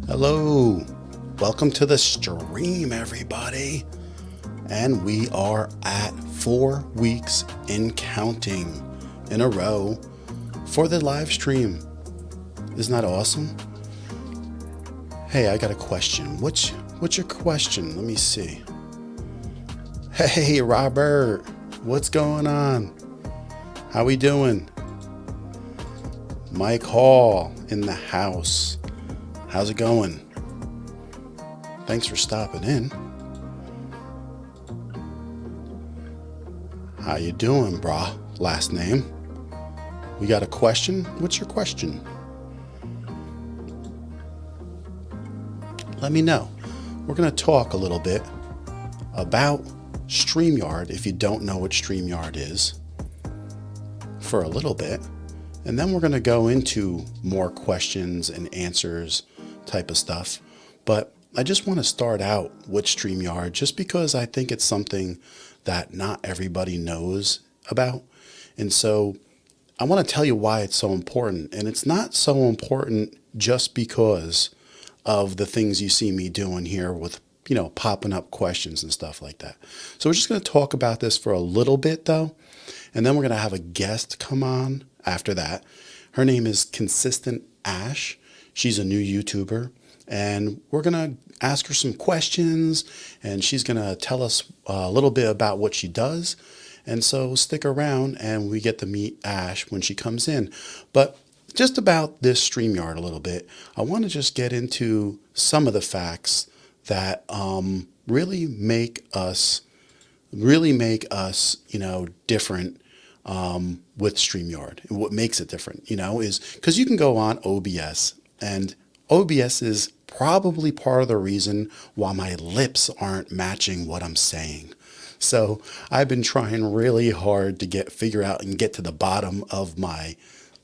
Hello, welcome to the stream, everybody. And we are at 4 weeks and counting in a row for the live stream. Isn't that awesome? Hey, I got a question. What's your question? Let me see. Hey, Robert, what's going on? How we doing? Mike Hall in the house. How's it going? Thanks for stopping in. How you doing, brah? Last name. We got a question? What's your question? Let me know. We're going to talk a little bit about Streamyard, if you don't know what Streamyard is, for a little bit. And then we're going to go into more questions and answers type of stuff. But I just want to start out with Streamyard just because I think it's something that not everybody knows about. And so I want to tell you why it's so important. And it's not so important just because of the things you see me doing here with, popping up questions and stuff like that. So we're just going to talk about this for a little bit though. And then we're going to have a guest come on after that. Her name is Consistent Ash. She's a new YouTuber, and we're going to ask her some questions, and she's going to tell us a little bit about what she does. And so stick around, and we get to meet Ash when she comes in. But just about this StreamYard a little bit, I want to just get into some of the facts that really make us, different with StreamYard. And what makes it different, is because you can go on OBS, and OBS is probably part of the reason why my lips aren't matching what I'm saying. So I've been trying really hard to figure out and get to the bottom of my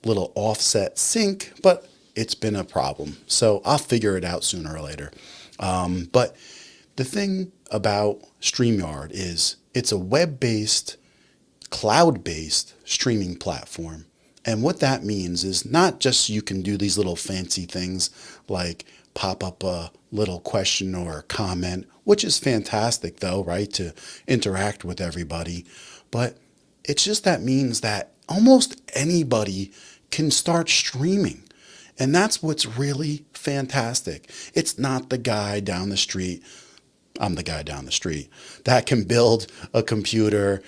little offset sync, but it's been a problem. So I'll figure it out sooner or later. But the thing about StreamYard is it's a web-based, cloud-based streaming platform. And what that means is not just you can do these little fancy things like pop up a little question or a comment, which is fantastic though, right? To interact with everybody. But it's just that means that almost anybody can start streaming. And that's what's really fantastic. It's not the guy down the street. I'm the guy down the street that can build a computer,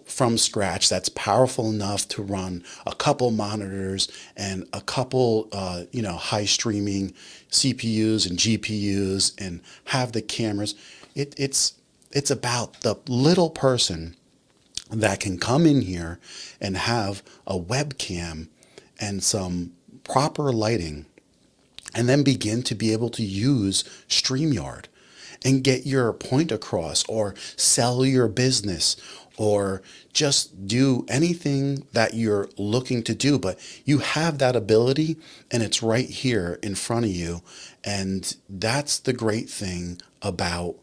from scratch that's powerful enough to run a couple monitors and a couple, high streaming CPUs and GPUs and have the cameras. It's about the little person that can come in here and have a webcam and some proper lighting and then begin to be able to use StreamYard and get your point across or sell your business or just do anything that you're looking to do. But you have that ability and it's right here in front of you. And that's the great thing about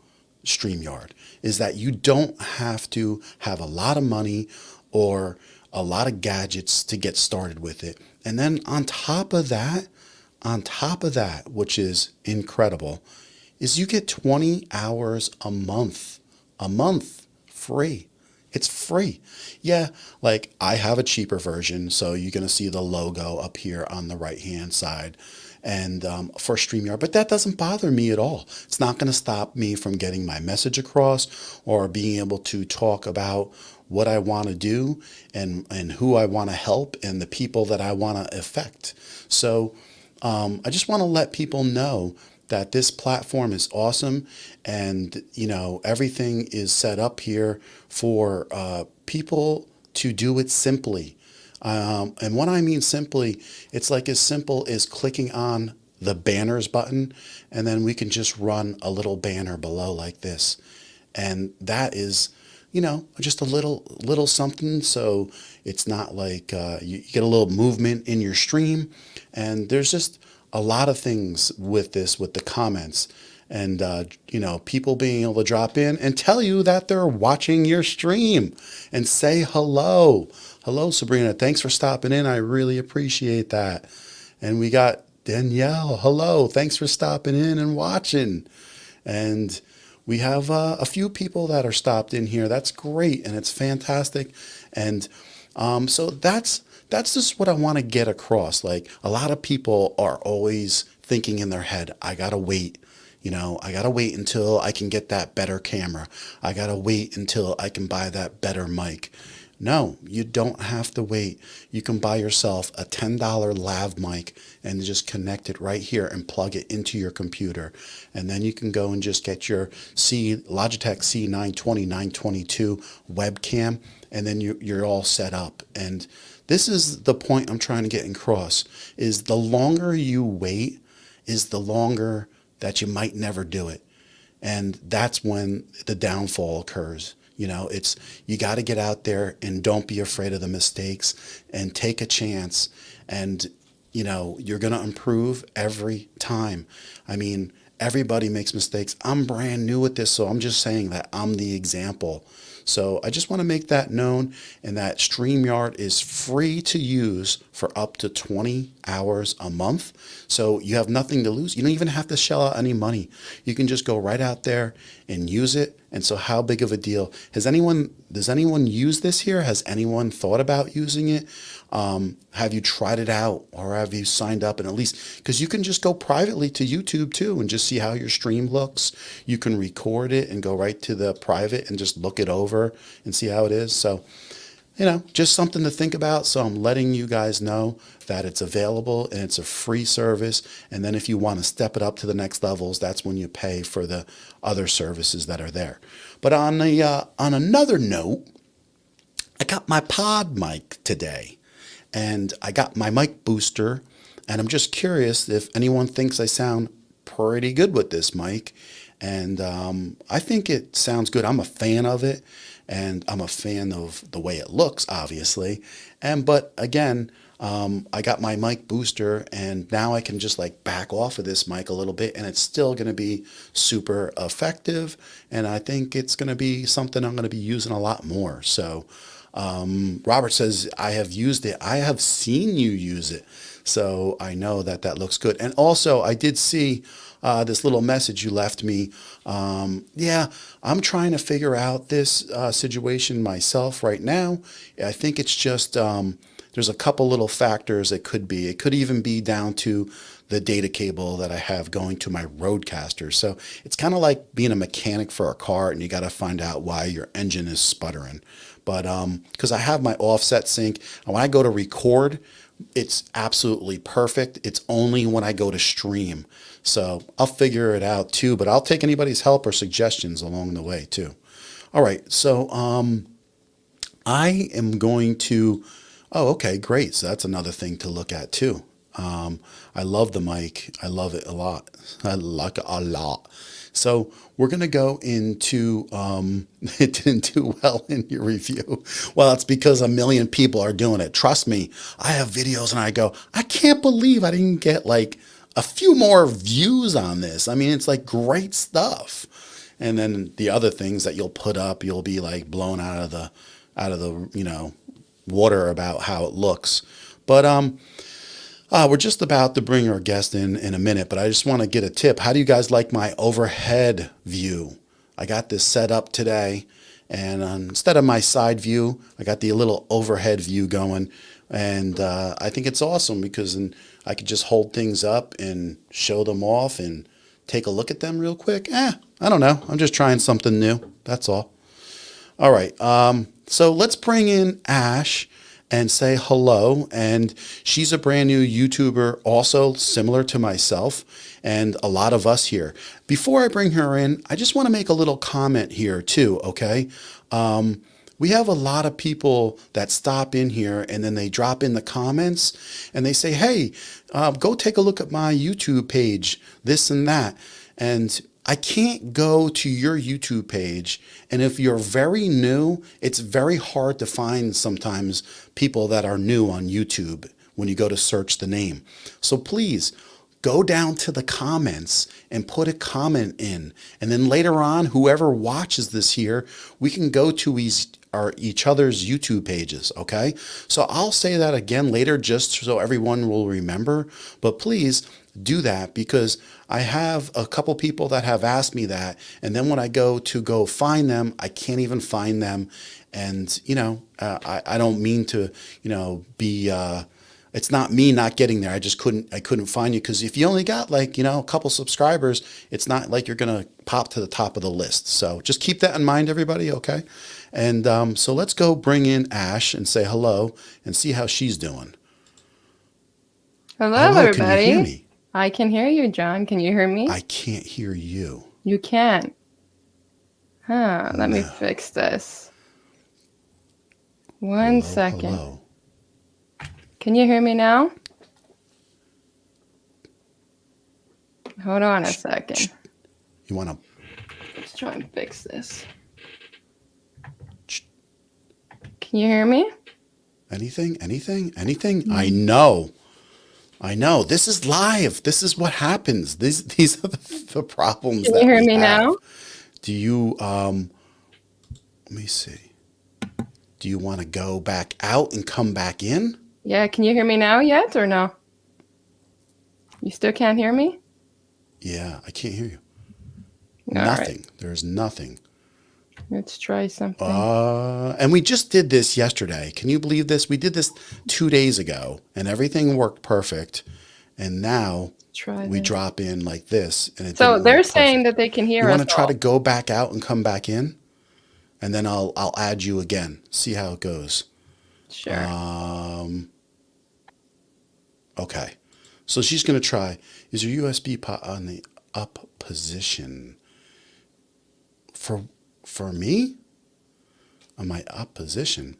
StreamYard is that you don't have to have a lot of money or a lot of gadgets to get started with it. And then on top of that, which is incredible, is you get 20 hours a month free. It's free. Yeah, like I have a cheaper version, so you're going to see the logo up here on the right hand side and for StreamYard, but that doesn't bother me at all. It's not going to stop me from getting my message across or being able to talk about what I want to do and who I want to help and the people that I want to affect. So I just want to let people know that this platform is awesome and, everything is set up here for people to do it simply. And what I mean simply, it's like as simple as clicking on the banners button and then we can just run a little banner below like this. And that is, just a little something. So it's not like you get a little movement in your stream. And there's just a lot of things with this, with the comments and, people being able to drop in and tell you that they're watching your stream and say hello. Hello, Sabrina. Thanks for stopping in. I really appreciate that. And we got Danielle, hello. Thanks for stopping in and watching. And we have a few people that are stopped in here. That's great, and it's fantastic. And so that's just what I want to get across. Like a lot of people are always thinking in their head, I gotta wait. I gotta wait until I can get that better camera. I gotta wait until I can buy that better mic. No, you don't have to wait. You can buy yourself a $10 lav mic and just connect it right here and plug it into your computer. And then you can go and just get your Logitech C920, 922 webcam, and then you're all set up. And this is the point I'm trying to get across, is the longer you wait is the longer that you might never do it. And that's when the downfall occurs. You got to get out there and don't be afraid of the mistakes and take a chance. And, you're going to improve every time. I mean, everybody makes mistakes. I'm brand new at this, so I'm just saying that I'm the example. So I just want to make that known, and that StreamYard is free to use for up to 20 hours a month. So you have nothing to lose. You don't even have to shell out any money. You can just go right out there and use it. And so how big of a deal? Does anyone use this here? Has anyone thought about using it? Have you tried it out, or have you signed up? And at least, because you can just go privately to YouTube too and just see how your stream looks. You can record it and go right to the private and just look it over and see how it is. So, just something to think about. So I'm letting you guys know that it's available and it's a free service. And then if you want to step it up to the next levels, that's when you pay for the other services that are there. But on another note, I got my pod mic today, and I got my mic booster, and I'm just curious if anyone thinks I sound pretty good with this mic. And I think it sounds good. I'm a fan of it, and I'm a fan of the way it looks, obviously. But again, I got my mic booster, and now I can just like back off of this mic a little bit, and it's still going to be super effective. And I think it's going to be something I'm going to be using a lot more. So Robert says, I have used it. I have seen you use it. So I know that looks good. And also I did see this little message you left me. Yeah, I'm trying to figure out this situation myself right now. I think it's just, there's a couple little factors it could be. It could even be down to the data cable that I have going to my Roadcaster. So it's kind of like being a mechanic for a car, and you got to find out why your engine is sputtering. But because I have my offset sync, and when I go to record, it's absolutely perfect. It's only when I go to stream. So I'll figure it out too, but I'll take anybody's help or suggestions along the way too. All right, so I am going to, oh, okay, great. So that's another thing to look at too. I love the mic. I love it a lot. I like it a lot. So we're going to go into, it didn't do well in your review. Well, it's because a million people are doing it. Trust me, I have videos and I go, I can't believe I didn't get like a few more views on this. I mean, it's like great stuff. And then the other things that you'll put up, you'll be like blown out of the, water about how it looks. But, we're just about to bring our guest in a minute, but I just want to get a tip. How do you guys like my overhead view? I got this set up today, and instead of my side view, I got the little overhead view going, and I think it's awesome because I could just hold things up and show them off and take a look at them real quick. I don't know. I'm just trying something new. That's all. All right. So let's bring in Ash and say hello. And she's a brand new YouTuber, also similar to myself and a lot of us here. Before I bring her in, I just want to make a little comment here too, okay? We have a lot of people that stop in here and then they drop in the comments and they say, hey, go take a look at my YouTube page, this and that. And I can't go to your YouTube page. And if you're very new, it's very hard to find sometimes people that are new on YouTube when you go to search the name. So please go down to the comments and put a comment in. And then later on, whoever watches this here, we can go to each other's YouTube pages. Okay. So I'll say that again later just so everyone will remember, but please do that because I have a couple people that have asked me that. And then when I go find them, I can't even find them. And, I don't mean to, be, it's not me not getting there. I couldn't find you because if you only got like, a couple subscribers, it's not like you're going to pop to the top of the list. So just keep that in mind, everybody. Okay. And so let's go bring in Ash and say hello and see how she's doing. Hello, Hello, everybody. can you hear me? I can hear you, John. Can you hear me? I can't hear you. You can. Let me No. fix this. One second. Hello. Can you hear me now? Hold on a second. You want to? Let's try and fix this. Can you hear me? Anything? I know. This is live. This is what happens. These are the problems. Can you hear me now? Do you, let me see. Do you want to go back out and come back in? Yeah, can you hear me now yet or no? You still can't hear me? Yeah, I can't hear you. All Nothing. right. There's nothing. Let's try something. And we just did this yesterday. Can you believe this? We did this 2 days ago and everything worked perfect. And now we drop in like this. And it So didn't they're work saying perfect. that they can hear You us. want to try to go back out and come back in? And then I'll add you again. See how it goes. Sure. Okay. So she's going to try. Is your USB pot on the up position? For me? On my up position?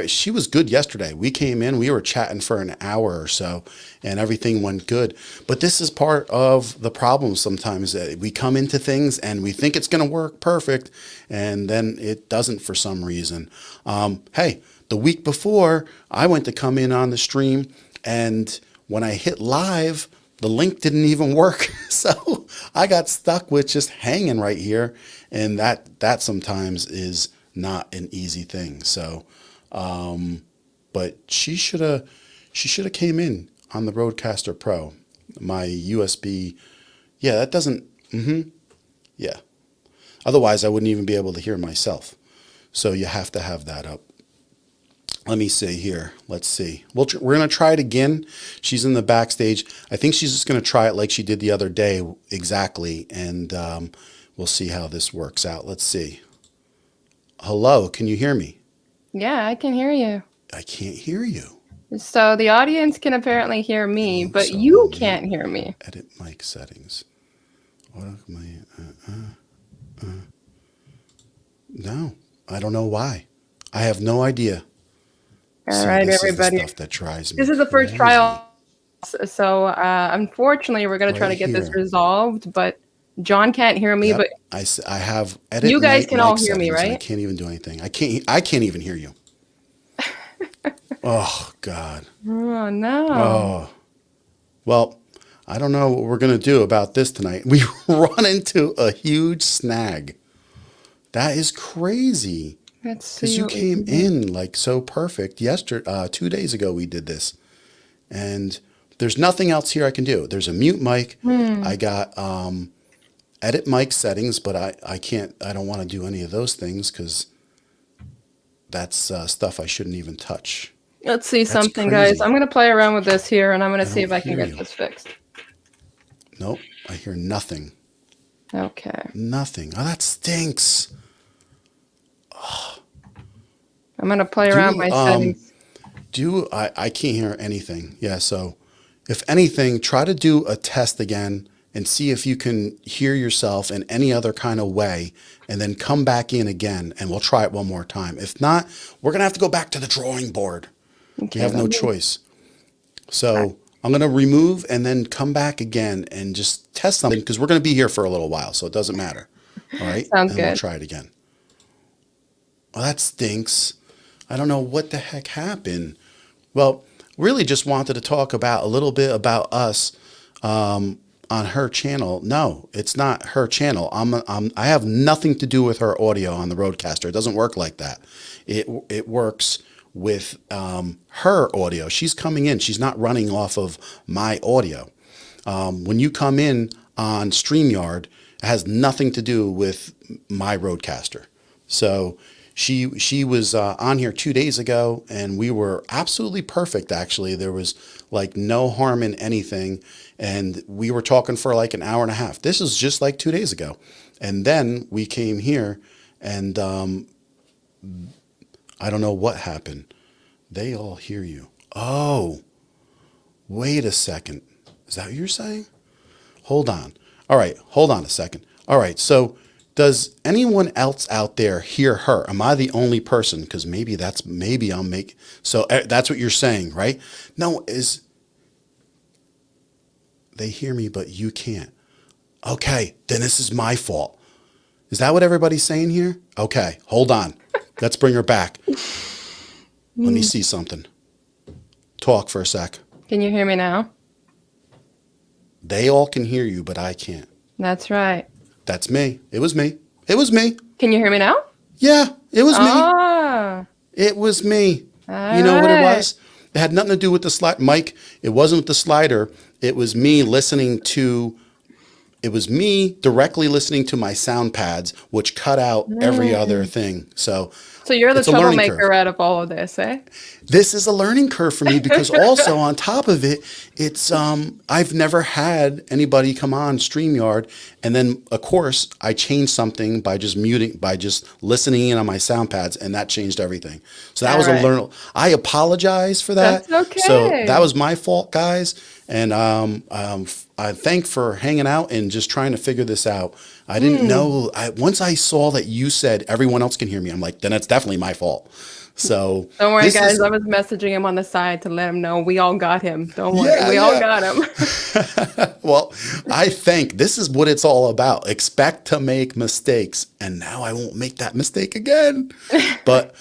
She was good yesterday. We came in, we were chatting for an hour or so, and everything went good. But this is part of the problem sometimes that we come into things and we think it's going to work perfect, and then it doesn't for some reason. Hey, the week before, I went to come in on the stream, and when I hit live, the link didn't even work. So I got stuck with just hanging right here, and that sometimes is not an easy thing. So, but she should have came in on the Rodecaster Pro. My USB, yeah, that doesn't, yeah. Otherwise, I wouldn't even be able to hear myself. So you have to have that up. Let me see here. Let's see. We're going to try it again. She's in the backstage. I think she's just going to try it like she did the other day exactly. And we'll see how this works out. Let's see. Hello, can you hear me? Yeah, I can hear you. I can't hear you. So the audience can apparently hear me, but you can't hear me. Edit mic settings. What am I? No, I don't know why. I have no idea. All right, everybody. Stuff that drives me This is the first crazy. trial. So unfortunately, we're going to try to get this resolved, but John can't hear me. Yep. But I have edit. You guys mic can all hear me, settings, right? I can't even do anything. I can't even hear you. Oh God. Oh no. Oh. Well, I don't know what we're going to do about this tonight. We run into a huge snag. That is crazy. Let's see. Because you came in like so perfect yesterday. 2 days ago we did this, and there's nothing else here I can do. There's a mute mic. I got edit mic settings, but I can't. I don't want to do any of those things because that's stuff I shouldn't even touch. Let's see That's something, crazy. guys. I'm going to play around with this here, and I'm going to see if I can hear get you. this fixed. Nope, I hear nothing. Okay. Nothing. Oh, that stinks. I'm going to play around my settings. I can't hear anything. Yeah, so if anything, try to do a test again and see if you can hear yourself in any other kind of way, and then come back in again, and we'll try it one more time. If not, we're going to have to go back to the drawing board. Okay, We have no choice. So I'm going to remove and then come back again and just test something, because we're going to be here for a little while, so it doesn't matter. All right? Sounds And we'll good. try it again. Well, that stinks. I don't know what the heck happened. Well, really just wanted to talk about a little bit about us. on her channel. No, it's not her channel. I have nothing to do with her audio on the Rodecaster. It doesn't work like that. It works with her audio. She's coming in. She's not running off of my audio. When you come in on StreamYard, it has nothing to do with my Rodecaster. So she was on here 2 days ago, and we were absolutely perfect, actually. There was like no harm in anything, and we were talking for like an hour and a half. This is just like 2 days ago. And then we came here, and I don't know what happened. They all hear you. Oh, wait a second. Is that what you're saying? Hold on. All right, hold on a second. All right, so does anyone else out there hear her? Am I the only person? Because maybe I'll make, so that's what you're saying, right? No, they hear me, but you can't. Okay, then this is my fault. Is that what everybody's saying here? Okay, hold on. Let's bring her back. Let me see something. Talk for a sec. Can you hear me now? They all can hear you, but I can't. That's right. That's me. It was me. It was me. Can you hear me now? Yeah, it was me. Ah. It was me. All You know what it right. was? It had nothing to do with the slide. Mike, it wasn't with the slider. It was me directly listening to my sound pads, which cut out every other thing. So you're the it's a learning curve. troublemaker out of all of this, eh? This is a learning curve for me, because also on top of it, it's I've never had anybody come on StreamYard, and then of course I changed something by just listening in on my sound pads, and that changed everything. So that was a learn. I apologize for that. That's okay. So that was my fault, guys, and I thank for hanging out and just trying to figure this out. I didn't know. Once I saw that you said everyone else can hear me, I'm like, then it's definitely my fault. So Don't worry, guys. I was messaging him on the side to let him know we all got him. Don't worry. We all got him. Well, I think this is what it's all about. Expect to make mistakes. And now I won't make that mistake again. But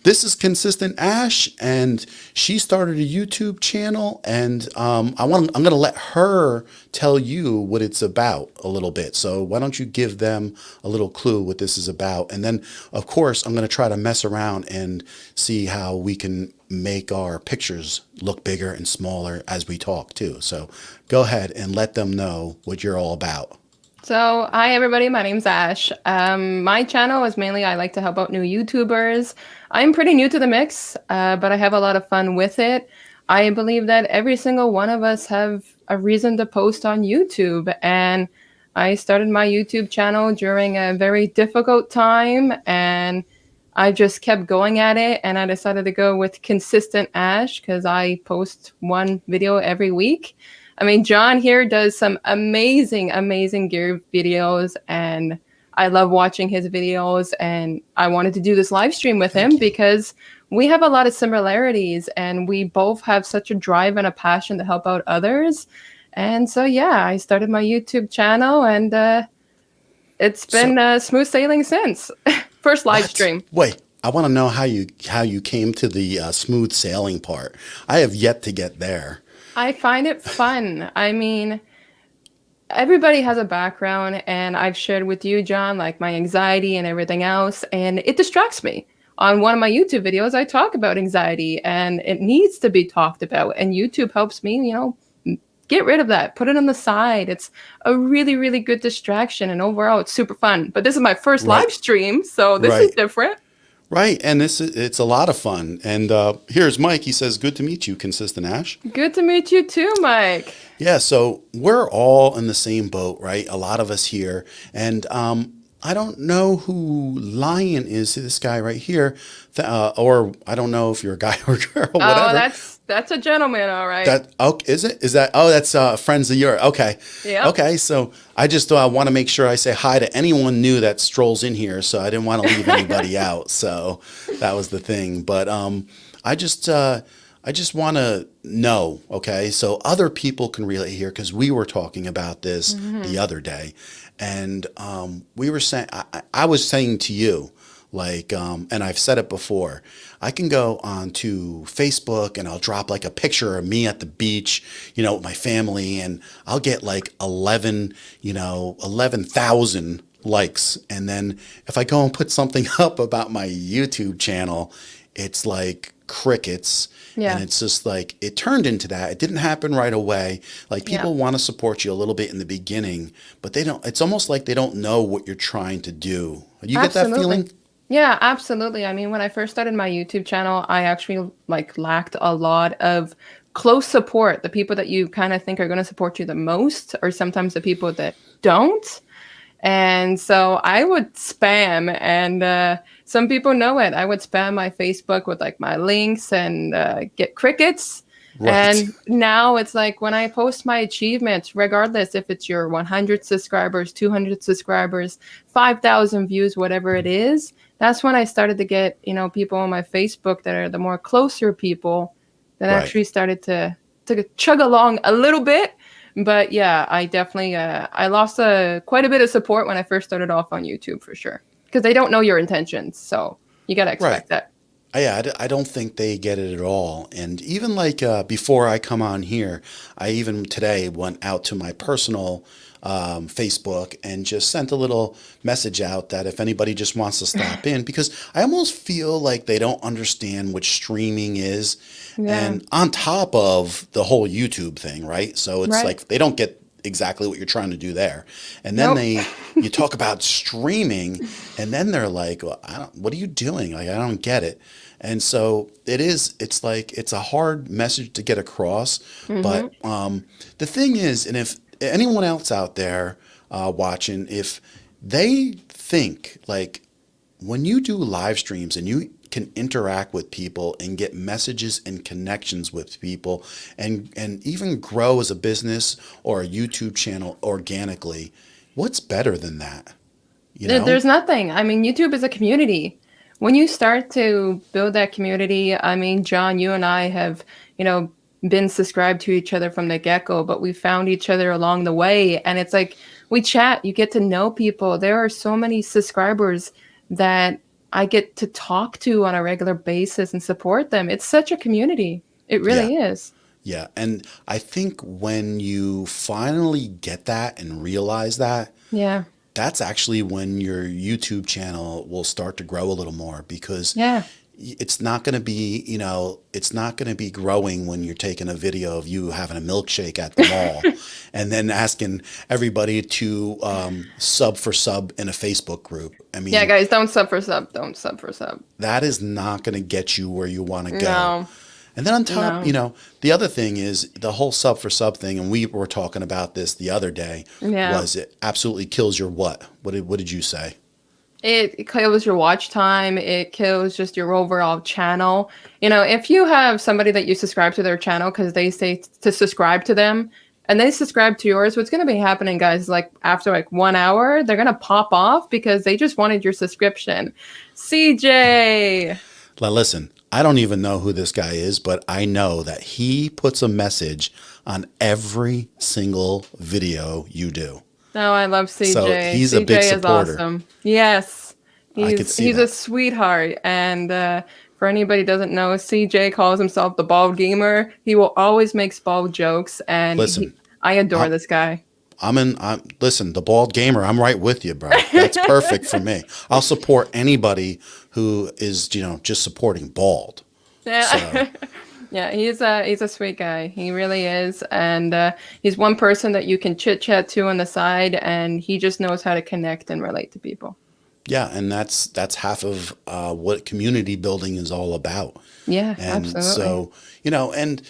this is Consistent Ash, and she started a YouTube channel, and I'm going to let her tell you what it's about a little bit. So why don't you give them a little clue what this is about? And then, of course, I'm going to try to mess around and see how we can make our pictures look bigger and smaller as we talk too. So go ahead and let them know what you're all about. So, hi everybody, my name's Ash. My channel is mainly, I like to help out new YouTubers. I'm pretty new to the mix, but I have a lot of fun with it. I believe that every single one of us have a reason to post on YouTube, and I started my YouTube channel during a very difficult time, and I just kept going at it, and I decided to go with Consistent Ash because I post one video every week. I mean, John here does some amazing gear videos, and I love watching his videos, and I wanted to do this live stream with him because we have a lot of similarities, and we both have such a drive and a passion to help out others. And so, yeah, I started my YouTube channel, and it's been smooth sailing since. First live stream. Wait, I want to know how you came to the smooth sailing part. I have yet to get there. I find it fun. I mean, everybody has a background, and I've shared with you, John, like my anxiety and everything else, and it distracts me. On one of my YouTube videos, I talk about anxiety, and it needs to be talked about, and YouTube helps me, get rid of that, put it on the side. It's a really, really good distraction, and overall, it's super fun. But this is my first live stream, so this is different. Right, and it's a lot of fun. And here's Mike. He says, "Good to meet you, Consistent Ash." Good to meet you too, Mike. Yeah, so we're all in the same boat, right? A lot of us here, and I don't know who Lion is. This guy right here, or I don't know if you're a guy or girl, whatever. Oh, that's a gentleman, all right. Is it? Is that? Oh, that's friends of yours. Okay. Yeah. Okay. So I just want to make sure I say hi to anyone new that strolls in here. So I didn't want to leave anybody out. So that was the thing. But I just want to know. Okay. So other people can relate here because we were talking about this the other day, and we were saying I was saying to you, Like, and I've said it before, I can go onto Facebook and I'll drop like a picture of me at the beach, with my family, and I'll get like 11,000 likes. And then if I go and put something up about my YouTube channel, it's like crickets. Yeah. And it's just like, it turned into that. It didn't happen right away. Like, Yeah. people want to support you a little bit in the beginning, but they don't, it's almost like they don't know what you're trying to do. You get that feeling? Yeah, absolutely. I mean, when I first started my YouTube channel, I actually like lacked a lot of close support. The people that you kind of think are going to support you the most, or sometimes the people that don't. And so I would spam, and some people know it. I would spam my Facebook with like my links and get crickets. Right. And now it's like when I post my achievements, regardless if it's your 100 subscribers, 200 subscribers, 5,000 views, whatever it is, that's when I started to get, people on my Facebook that are the more closer people that Right. actually started to chug along a little bit. But yeah, I definitely I lost quite a bit of support when I first started off on YouTube, for sure, because they don't know your intentions, so you gotta expect Right. that. Yeah, I don't think they get it at all. And even like before I come on here, I even today went out to my personal Facebook and just sent a little message out that if anybody just wants to stop in, because I almost feel like they don't understand what streaming is. Yeah. And on top of the whole YouTube thing, right? So it's Right. like they don't get exactly what you're trying to do there. And then Nope. you talk about streaming, and then they're like, well, what are you doing? Like, I don't get it. And so it's like, it's a hard message to get across. But the thing is, and if anyone else out there watching, if they think like, when you do live streams and you can interact with people and get messages and connections with people, and even grow as a business or a YouTube channel organically, what's better than that? There's nothing. I mean, YouTube is a community. When you start to build that community, I mean, John, you and I have, been subscribed to each other from the get-go, but we found each other along the way. And it's like, we chat, you get to know people. There are so many subscribers that I get to talk to on a regular basis and support them. It's such a community. It Yeah. really is. Yeah. And I think when you finally get that and realize that, Yeah. that's actually when your YouTube channel will start to grow a little more, because Yeah. it's not going to be, it's not going to be growing when you're taking a video of you having a milkshake at the mall and then asking everybody to sub for sub in a Facebook group. I mean, Yeah, guys, don't sub for sub. Don't sub for sub. that is not going to get you where you want to go. No. And then on top, No. the other thing is the whole sub for sub thing, and we were talking about this the other day, Yeah. was it absolutely kills your what? What did you say? It kills your watch time. It kills just your overall channel. If you have somebody that you subscribe to their channel because they say to subscribe to them, and they subscribe to yours, what's going to be happening, guys, like after like 1 hour, they're going to pop off because they just wanted your subscription. CJ. Now, listen, I don't even know who this guy is, but I know that he puts a message on every single video you do. Oh, I love CJ. So he's a CJ big is supporter. awesome. Yes. I could see He's that. a sweetheart. And for anybody who doesn't know, CJ calls himself the bald gamer. He will always make bald jokes, and Listen, I adore this guy. Listen, the bald gamer, I'm right with you, bro. That's perfect for me. I'll support anybody who is, just supporting bald. Yeah. So, Yeah, he's a sweet guy. He really is. And he's one person that you can chit chat to on the side, and he just knows how to connect and relate to people. yeah, and that's half of what community building is all about. Yeah, And absolutely. so, and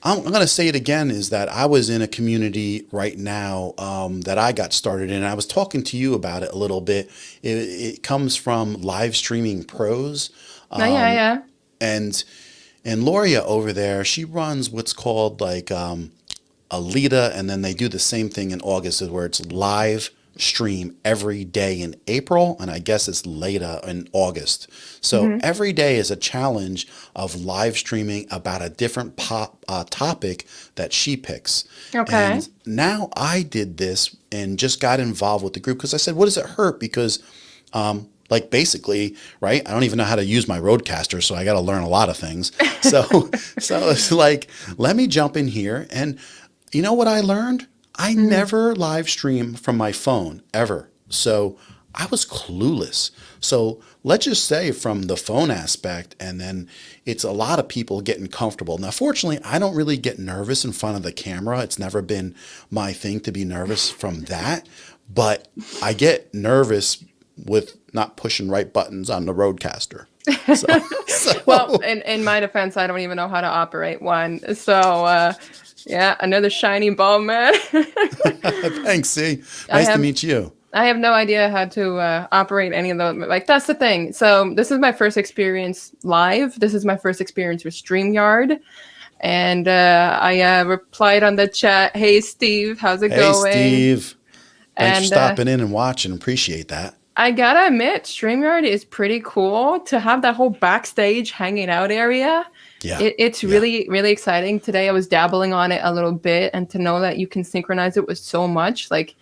I'm going to say it again, is that I was in a community right now that I got started in. I was talking to you about it a little bit. It comes from Live Streaming Pros. Yeah. And Loria over there, she runs what's called like Alita, and then they do the same thing in August, where it's live stream every day in April, and I guess it's later in August. So every day is a challenge of live streaming about a different topic that she picks. Okay. And now I did this and just got involved with the group because I said, what does it hurt? Because like basically, right? I don't even know how to use my Rodecaster, so I got to learn a lot of things. So, so it's like, let me jump in here. And you know what I learned? I never live stream from my phone ever. So I was clueless. So let's just say from the phone aspect, and then it's a lot of people getting comfortable. Now, fortunately, I don't really get nervous in front of the camera. It's never been my thing to be nervous from that. But I get nervous with not pushing right buttons on the Rodecaster. Well, in my defense, I don't even know how to operate one. So, yeah, another shiny ball, man. Thanks, see. Nice to meet you. I have no idea how to operate any of those. Like, that's the thing. So this is my first experience live. This is my first experience with StreamYard. And I replied on the chat, "Hey, Steve, how's it going?" Hey, Steve. Thanks for stopping in and watching. Appreciate that. I gotta admit, StreamYard is pretty cool to have that whole backstage hanging out area. Yeah. It's really, really exciting. Today I was dabbling on it a little bit, and to know that you can synchronize it with so much. Like,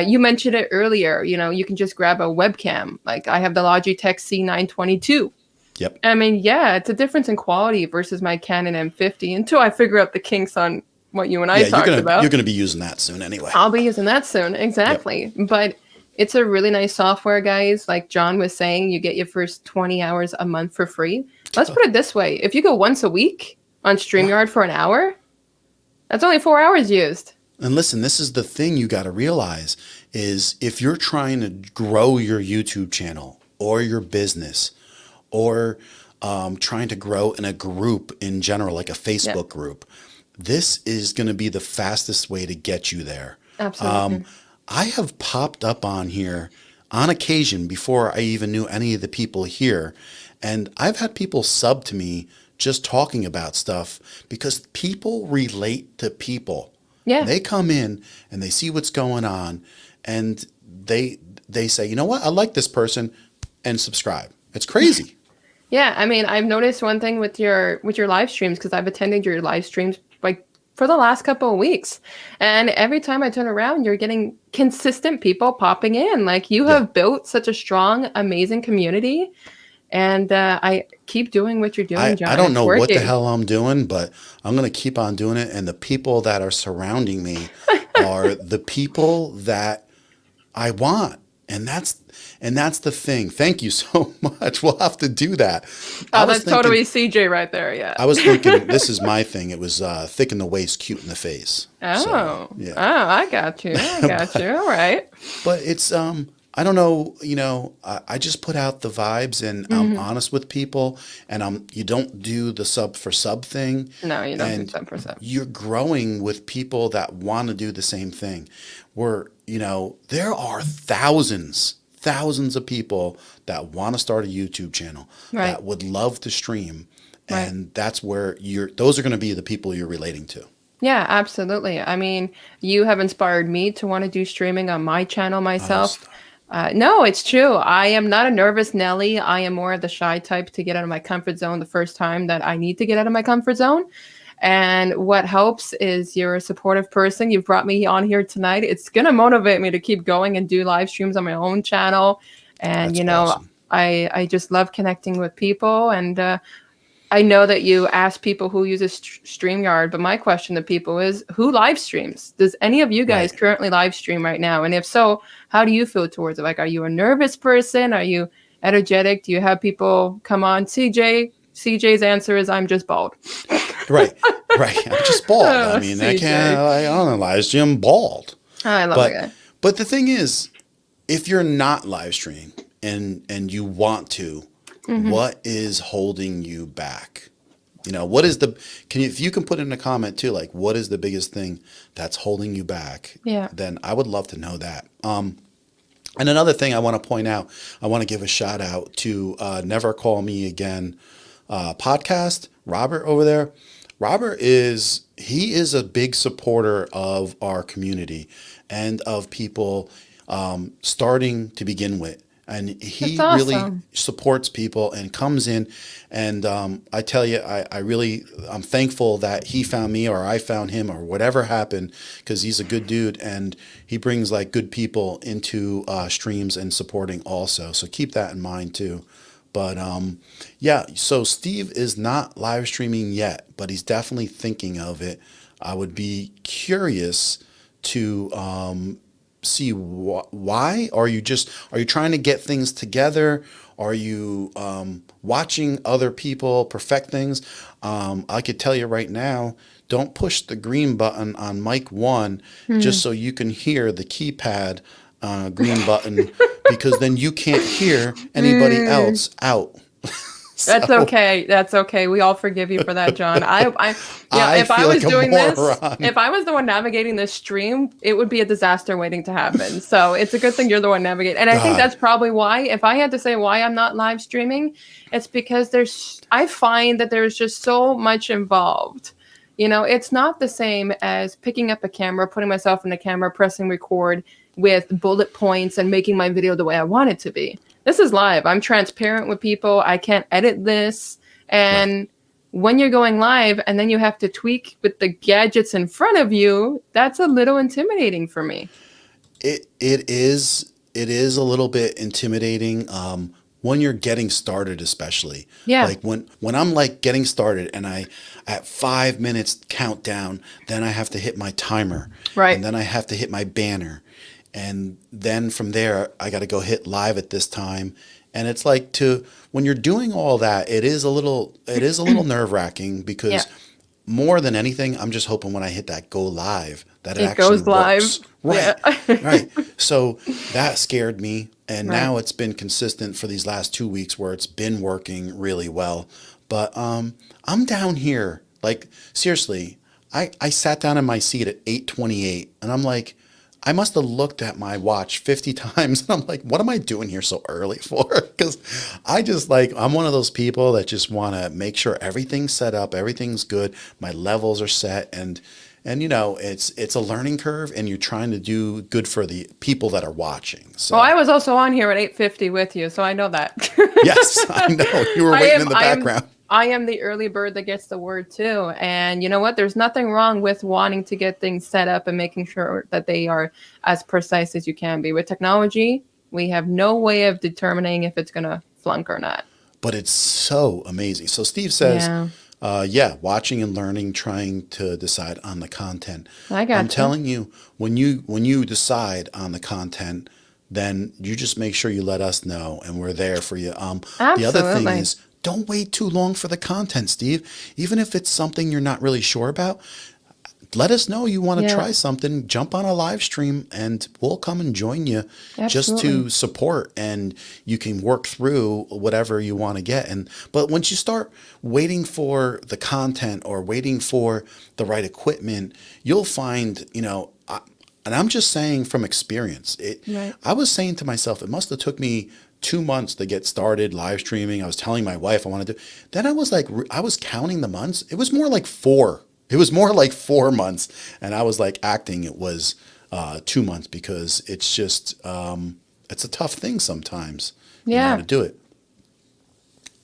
you mentioned it earlier, you know, you can just grab a webcam. Like, I have the Logitech C922. Yep. I mean, yeah, it's a difference in quality versus my Canon M50 until I figure out the kinks on what you and I talked about. You're going to be using that soon anyway. I'll be using that soon. Exactly. Yep. But it's a really nice software, guys. Like John was saying, you get your first 20 hours a month for free. Let's put it this way. If you go once a week on StreamYard for an hour, that's only 4 hours used. And listen, this is the thing you got to realize is if you're trying to grow your YouTube channel or your business or trying to grow in a group in general, like a Facebook group, this is going to be the fastest way to get you there. Absolutely. I have popped up on here on occasion before I even knew any of the people here. And I've had people sub to me just talking about stuff because people relate to people. Yeah. They come in and they see what's going on and they say, you know what? I like this person, and subscribe. It's crazy. Yeah. I mean, I've noticed one thing with your live streams, because I've attended your live streams like for the last couple of weeks. And every time I turn around, you're getting consistent people popping in. Like, you have built such a strong, amazing community. And I keep doing what you're doing, John. I don't know what the hell I'm doing, but I'm going to keep on doing it. And the people that are surrounding me are the people that I want. And that's the thing. Thank you so much. We'll have to do that. Oh, that's totally CJ right there. Yeah. I was thinking, this is my thing. It was thick in the waist, cute in the face. Oh, so, yeah. Oh, I got you. All right. But it's, I don't know, you know, I just put out the vibes and I'm honest with people, and you don't do the sub for sub thing. No, you don't do sub for sub. You're growing with people that want to do the same thing. You know, there are thousands of people that want to start a YouTube channel that would love to stream. And that's where those are going to be the people you're relating to. Yeah, absolutely. I mean, you have inspired me to want to do streaming on my channel myself. No, it's true. I am not a nervous Nelly. I am more of the shy type to get out of my comfort zone the first time that I need to get out of my comfort zone. And what helps is you're a supportive person. You've brought me on here tonight. It's going to motivate me to keep going and do live streams on my own channel. And, That's you know, awesome. I just love connecting with people. And I know that you ask people who uses StreamYard, but my question to people is, who live streams? Does any of you guys currently live stream right now? And if so, how do you feel towards it? Like, are you a nervous person? Are you energetic? Do you have people come on? CJ's answer is, I'm just bald. Right. I'm just bald. I mean, CJ. I don't know, live stream, I'm bald. I love it. But the thing is, if you're not live streaming and you want to, what is holding you back? You know, what is if you can put in a comment too, like, what is the biggest thing that's holding you back? Yeah. Then I would love to know that. And another thing I want to point out, I want to give a shout out to Never Call Me Again podcast, Robert over there. Robert is a big supporter of our community and of people starting to begin with. and That's he really awesome. supports people and comes in. And I tell you, I'm thankful that he found me or I found him or whatever happened, because he's a good dude and he brings like good people into streams and supporting also. So keep that in mind too. But yeah, so Steve is not live streaming yet, but he's definitely thinking of it. I would be curious to see why. Are you trying to get things together? Are you watching other people perfect things? I could tell you right now, don't push the green button on mic one just Hmm. so you can hear the keypad green button, because then you can't hear anybody Mm. else out. That's So okay. That's okay. We all forgive you for that, John. Yeah, I if I feel like was a doing this, moron. if I was the one navigating this stream, it would be a disaster waiting to happen. So it's a good thing you're the one navigating. And I think God, that's probably why, if I had to say why I'm not live streaming, it's because I find that there's just so much involved. It's not the same as picking up a camera, putting myself in the camera, pressing record with bullet points and making my video the way I want it to be. This is live. I'm transparent with people. I can't edit this. right. And when you're going live and then you have to tweak with the gadgets in front of you, that's a little intimidating for me. It is a little bit intimidating when you're getting started, especially Yeah, like when I'm like getting started and I at 5 minutes countdown, then I have to hit my timer, right. and then I have to hit my banner, and then from there I got to go hit live at this time. And it's like, to when you're doing all that, it is a little nerve wracking, Yeah, because more than anything, I'm just hoping when I hit that go live that it it actually goes live. works. Yeah. Right. Right. So that scared me. And Right. now it's been consistent for these last 2 weeks where it's been working really well. But I'm down here. Like, seriously, I sat down in my seat at 8:28 and I'm like, I must have looked at my watch 50 times and I'm like, what am I doing here so early for? Because I'm one of those people that just want to make sure everything's set up, everything's good, my levels are set, and it's a learning curve, and you're trying to do good for the people that are watching. Well, I So was also on here at 8:50 with you, so I know that. yes, I know you were I waiting am in the I am background. I am the early bird that gets the word too. And you know what? There's nothing wrong with wanting to get things set up and making sure that they are as precise as you can be. With technology, we have no way of determining if it's going to flunk or not. But it's so amazing. So Steve says, Yeah, yeah, watching and learning, trying to decide on the content. I I'm got you. telling you, when you decide on the content, then you just make sure you let us know, and we're there for you. The other thing Absolutely. is, don't wait too long for the content, Steve. Even if it's something you're not really sure about, let us know you want to Yeah, try something. Jump on a live stream and we'll come and join you just absolutely. to support, and you can work through whatever you want to get. And but once you start waiting for the content or waiting for the right equipment, you'll find, and I'm just saying from experience, Right. I was saying to myself, it must have took me 2 months to get started live streaming. I was telling my wife I wanted to. Then I was like, I was counting the months. It was more like four. It was more like 4 months, and I was like acting. It was 2 months, because it's just it's a tough thing sometimes, to Yeah. do it.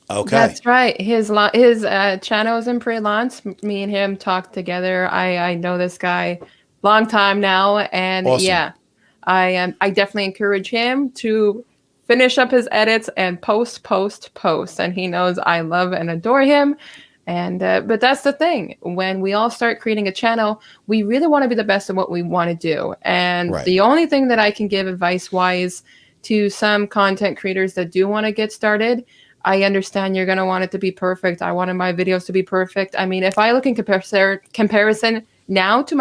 Okay, That's right. His channel is in pre-launch. Me and him talked together. I know this guy long time now, and awesome. yeah, I definitely encourage him to finish up his edits and post, post, post. And he knows I love and adore him. And but that's the thing. When we all start creating a channel, we really want to be the best at what we want to do. And Right. the only thing that I can give advice wise to some content creators that do want to get started, I understand you're going to want it to be perfect. I wanted my videos to be perfect. I mean, if I look in comparison now to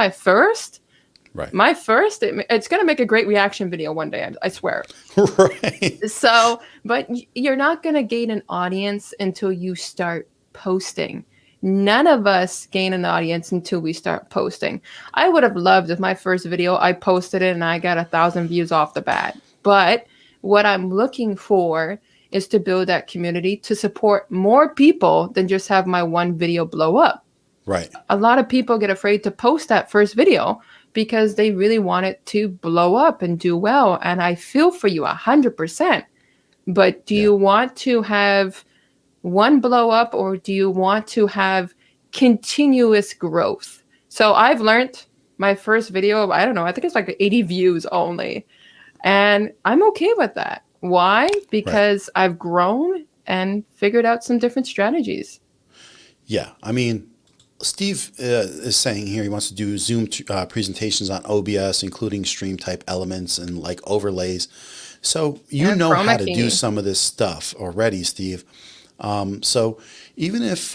Right. my first, it's going to make a great reaction video one day. I swear. Right. So, but you're not going to gain an audience until you start posting. None of us gain an audience until we start posting. I would have loved if my first video, I posted it and I got 1,000 views off the bat. But what I'm looking for is to build that community to support more people than just have my one video blow up. Right. A lot of people get afraid to post that first video because they really want it to blow up and do well. And I feel for you 100%. But do Yeah. you want to have one blow up, or do you want to have continuous growth? So I've learned my first video, I don't know, I think it's like 80 views only. And I'm okay with that. Why? Right. Because I've grown and figured out some different strategies. Yeah. I mean, Steve is saying here he wants to do Zoom presentations on OBS, including stream type elements and like overlays. So you And know how chroma to do key. some of this stuff already, Steve. So even if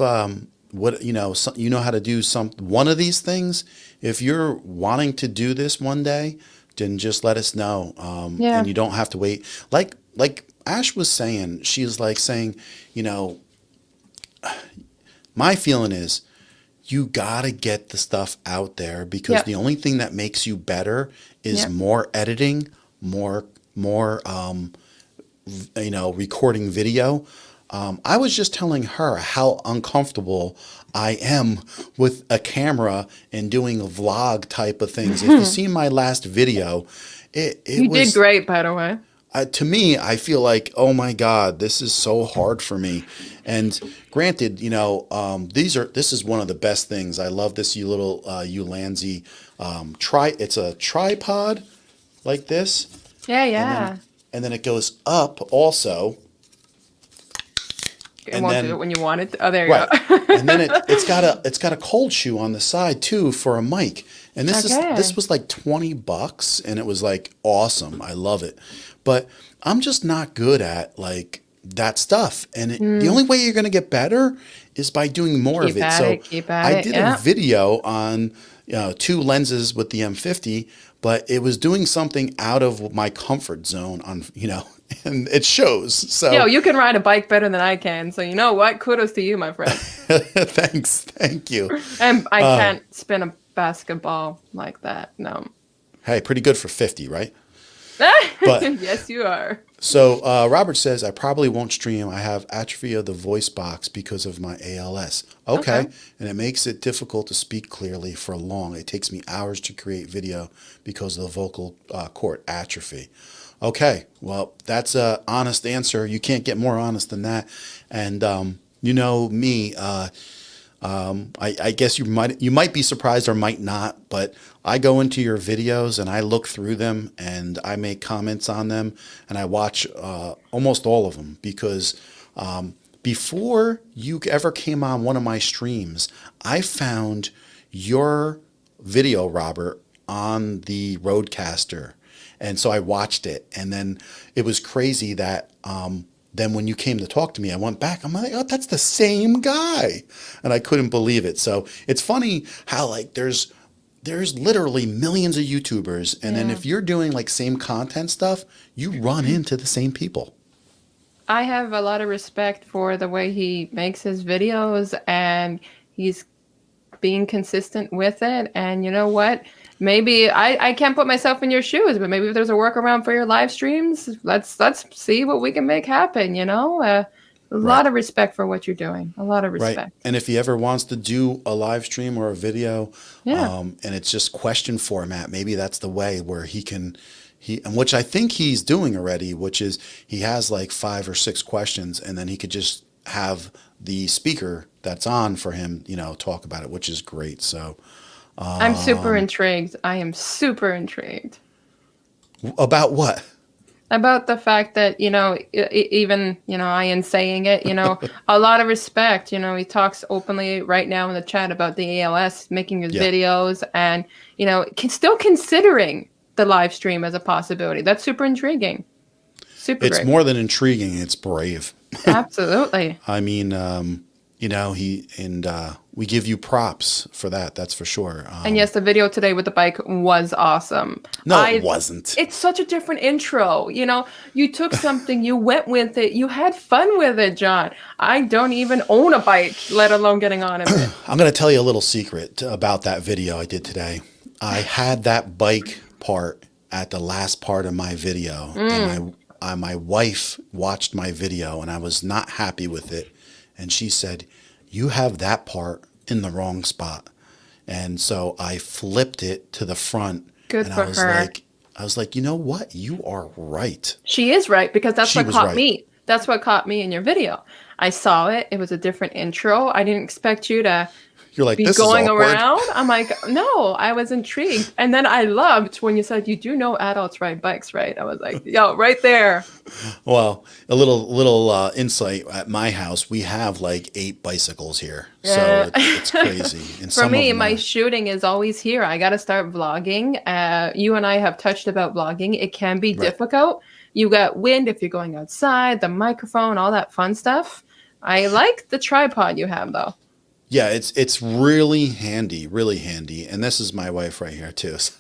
what you know how to do one of these things, if you're wanting to do this one day, then just let us know, Yeah. and you don't have to wait. Like Ash was saying, she's like saying, you know, my feeling is you gotta get the stuff out there because Yep. the only thing that makes you better is Yep. more editing, more recording video. I was just telling her how uncomfortable I am with a camera and doing a vlog type of things. If you see my last video, it You did was great, by the way. to me, I feel like, oh my God, this is so hard for me. And granted, this is one of the best things. I love this little Ulanzi it's a tripod like this, Yeah, and yeah. then it goes up also. It And won't then do it when you want it. Oh, there you right, go. and then it's got a cold shoe on the side too for a mic. And Okay. this was like $20, and it was like awesome. I love it, but I'm just not good at like that stuff. And the only way you're going to get better is by doing more of Keep it. at So it, keep at I it, did yeah. a video on 2 lenses with the M50, but it was doing something out of my comfort zone and it shows. So Yo, you can ride a bike better than I can. So you know what? Kudos to you, my friend. thanks. Thank you. And I can't spin a basketball like that. No. Hey, pretty good for 50, right? But Yes, you are. so Robert says, I probably won't stream. I have atrophy of the voice box because of my ALS. Okay. And it makes it difficult to speak clearly for long. It takes me hours to create video because of the vocal cord atrophy. Okay. Well, that's an honest answer. You can't get more honest than that. And you know me, I guess you might be surprised or might not, but I go into your videos and I look through them and I make comments on them and I watch almost all of them because before you ever came on one of my streams, I found your video, Robert, on the Rodecaster. And so I watched it, and then it was crazy that then when you came to talk to me, I went back. I'm like, oh, that's the same guy, and I couldn't believe it. So it's funny how like there's literally millions of YouTubers, and then Yeah. if you're doing like same content stuff, you run into the same people. I have a lot of respect for the way he makes his videos, and he's being consistent with it. And you know what? Maybe I can't put myself in your shoes, but maybe if there's a workaround for your live streams, let's see what we can make happen. A Right. lot of respect for what you're doing. A lot of Right. respect. And if he ever wants to do a live stream or a video, Yeah. and it's just question format, maybe that's the way where and which I think he's doing already, which is he has like 5 or 6 questions and then he could just have the speaker that's on for him, talk about it, which is great. So I'm super intrigued. I am super intrigued about what? about the fact that, even, Ian saying it, a lot of respect. He talks openly right now in the chat about the ALS, making his Yeah. videos and, still considering the live stream as a possibility. That's super intriguing. Super It's great. more than intriguing. It's brave. Absolutely. I mean, we give you props for that. That's for sure. And yes, the video today with the bike was awesome. No, it wasn't. It's such a different intro. You took something, you went with it, you had fun with it, John. I don't even own a bike, let alone getting on it. I'm going to tell you a little secret about that video I did today. I had that bike part at the last part of my video, and my wife watched my video, and I was not happy with it. And she said, "You have that part in the wrong spot." And so I flipped it to the front. Good and for I was her. like, I was like, you know what? You are right. She is right, because that's She what was caught right. me. That's what caught me in your video. I saw it. It was a different intro. I didn't expect you to You're like, be this is going awkward. around. I'm like, no, I was intrigued. And then I loved when you said, you do know adults ride bikes, right? I was like, yo, right there. Well, a little insight. At my house, we have like 8 bicycles here, so Yeah. it's crazy, and For some of me, them my are shooting is always here. I got to start vlogging. You and I have touched about vlogging. It can be right. difficult. You got wind if you're going outside, the microphone, all that fun stuff. I like the tripod you have, though. Yeah, it's really handy. And this is my wife right here too. she's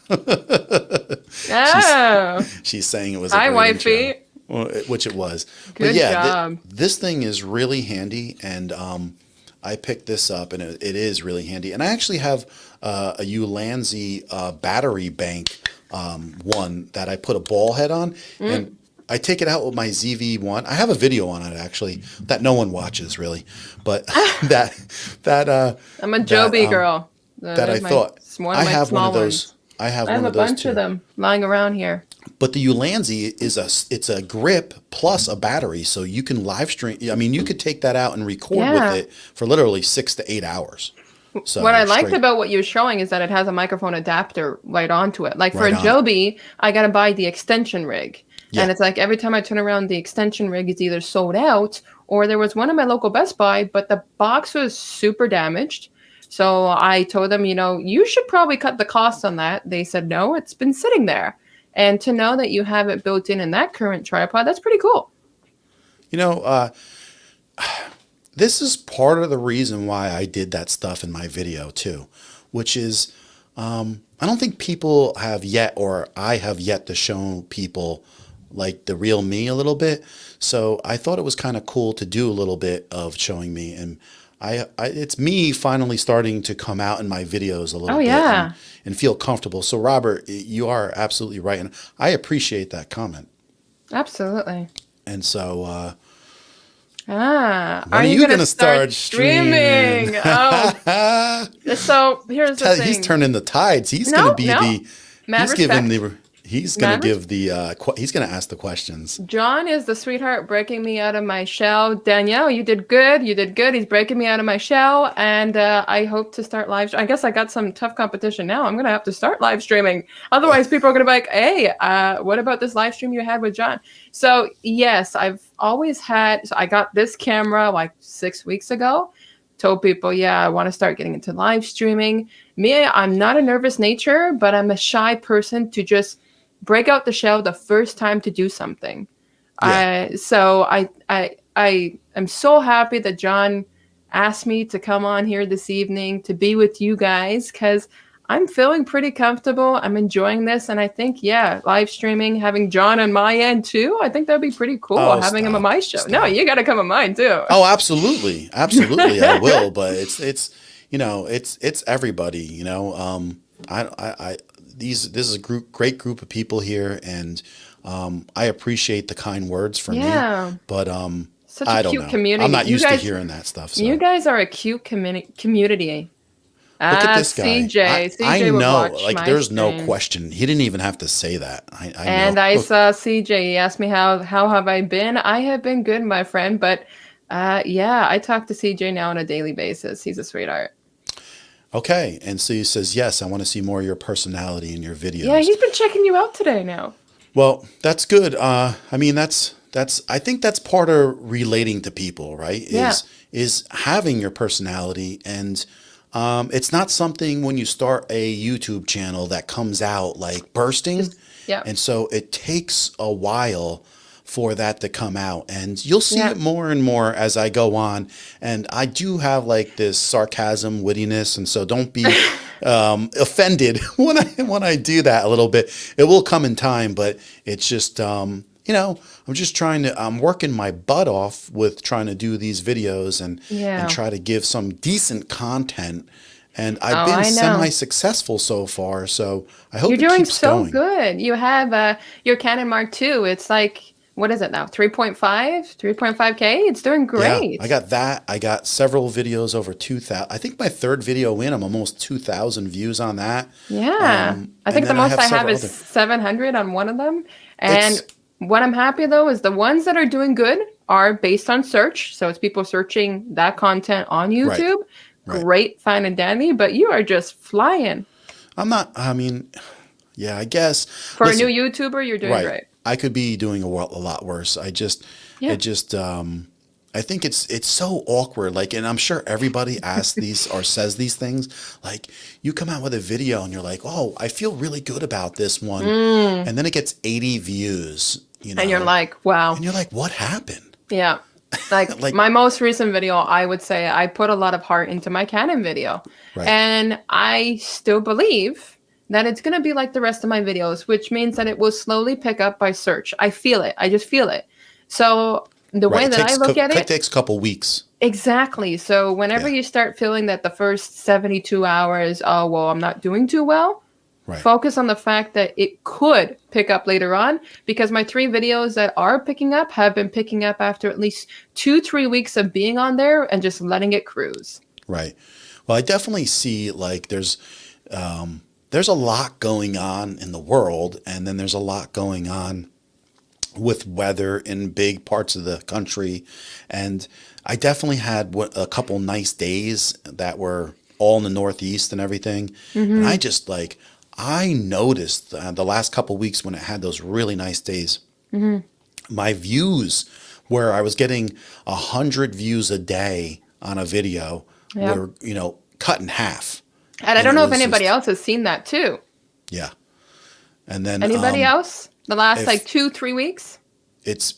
Oh, she's saying it was a hi, great intro, wifey. well, which it was. But Good yeah, job. this thing is really handy, and I picked this up, and it is really handy. And I actually have a Ulanzi battery bank one that I put a ball head on, and I take it out with my ZV-1. I have a video on it actually that no one watches really, but that that I'm a Joby that girl. that I My, thought one I of my have one small of those. ones. I have I have one a of those bunch of too. them lying around here. But the Ulanzi it's a grip plus a battery, so you can live stream. I mean, you could take that out and record with Yeah. it for literally 6 to 8 hours. So What I liked straight about what you were showing is that it has a microphone adapter right onto it. Like for right a on it. Joby, I got to buy the extension rig. Yeah. And it's like every time I turn around, the extension rig is either sold out or there was one in my local Best Buy, but the box was super damaged. So I told them, you should probably cut the cost on that. They said, no, it's been sitting there. And to know that you have it built in that current tripod, that's pretty cool. You know, this is part of the reason why I did that stuff in my video too, which is I don't think people have yet, or I have yet to show people like the real me a little bit. So I thought it was kind of cool to do a little bit of showing me, and it's me finally starting to come out in my videos a little Oh, bit yeah. and feel comfortable. So Robert, you are absolutely right, and I appreciate that comment. Absolutely. And so When are you gonna start streaming? Oh, so here's the thing. He's turning the tides. He's No, gonna be no. the. Mad He's giving respect. the. He's gonna Mad give the. He's gonna ask the questions. John is the sweetheart breaking me out of my shell. Danielle, you did good. You did good. He's breaking me out of my shell. And I hope to start live. I guess I got some tough competition now. I'm going to have to start live streaming. Otherwise, people are going to be like, hey, what about this live stream you had with John? So, yes, I've always had. So I got this camera like 6 weeks ago. Told people, yeah, I want to start getting into live streaming. Me, I'm not a nervous nature, but I'm a shy person to just break out the shell the first time to do something. Yeah. So I am so happy that John asked me to come on here this evening to be with you guys, because I'm feeling pretty comfortable. I'm enjoying this. And I think, yeah, live streaming, having John on my end too, I think that'd be pretty cool, Oh, having him on stop, my show. stop. No, you got to come on mine too. Oh, absolutely, absolutely, I will. But it's it's everybody. This is a great group of people here, and I appreciate the kind words from Yeah. me. But Such a I don't cute know. community. I'm not You used guys- to hearing that stuff. So. You guys are a cute community. Look at this guy. CJ. I CJ would know, watch like, my there's no streams. question. He didn't even have to say that. I And know. I saw CJ. He asked me how have I been. I have been good, my friend. But yeah, I talk to CJ now on a daily basis. He's a sweetheart. Okay, and so he says, yes, I want to see more of your personality in your videos. Yeah, he's been checking you out today now. Well, that's good. I mean, I think that's part of relating to people, right? Yeah. Is having your personality, and it's not something when you start a YouTube channel that comes out like bursting. Yeah. And so it takes a while for that to come out, and you'll see Yeah. it more and more as I go on. And I do have like this sarcasm, wittiness, and so don't be offended when I do that a little bit. It will come in time, but it's just I'm just I'm working my butt off with trying to do these videos and Yeah. try to give some decent content. And I've Oh, I been know. semi-successful so far, so I hope You're it doing keeps so going. good. You have your Canon Mark II. It's like what is it now? 3.5K. It's doing great. Yeah, I got that. I got several videos over 2,000. I think my third video in, I'm almost 2,000 views on that. Yeah. I think the most I have is 700 on one of them. And what I'm happy though is the ones that are doing good are based on search. So it's people searching that content on YouTube. Right. Great, fine and dandy, but you are just flying. I'm not, I mean, yeah, I guess. For a new YouTuber, you're doing great. I could be doing a lot worse. I think it's so awkward. Like, and I'm sure everybody asks these or says these things. Like, you come out with a video and you're like, oh, I feel really good about this one. And then it gets 80 views, you know. And you're like, wow. And you're like, what happened? Yeah. Like my most recent video, I would say I put a lot of heart into my Canon video. Right. And I still believe that it's going to be like the rest of my videos, which means that it will slowly pick up by search. I feel it. I just feel it. So the way that I look at it takes a couple weeks. Exactly. So whenever you start feeling that the first 72 hours, oh, well, I'm not doing too well, focus on the fact that it could pick up later on, because my 3 videos that are picking up have been picking up after at least 2-3 weeks of being on there and just letting it cruise. Right. Well, I definitely see like there's a lot going on in the world, and then there's a lot going on with weather in big parts of the country. And I definitely had a couple nice days that were all in the Northeast and everything. And I just I noticed the last couple weeks when it had those really nice days, my views, where I was getting 100 views a day on a video, were, you know, cut in half. And I don't know if anybody else has seen that too. Yeah. And then anybody else? The last 2-3 weeks? It's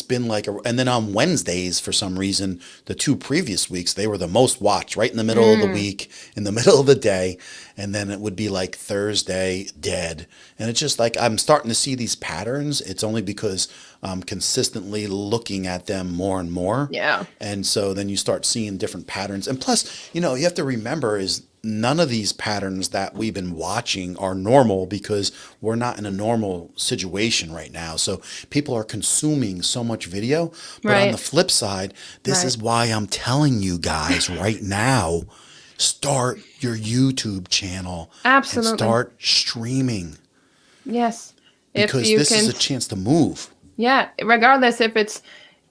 been like and then on Wednesdays, for some reason, the 2 previous weeks, they were the most watched, right in the middle of the week, in the middle of the day. And then it would be like Thursday, dead. And it's just like I'm starting to see these patterns. It's only because I'm consistently looking at them more and more. Yeah. And so then you start seeing different patterns. And plus, you know, you have to remember is none of these patterns that we've been watching are normal, because we're not in a normal situation right now. So people are consuming so much video. But on the flip side, this is why I'm telling you guys right now, start your YouTube channel. Absolutely. And start streaming. Yes. Because this is a chance to move. Yeah. Regardless if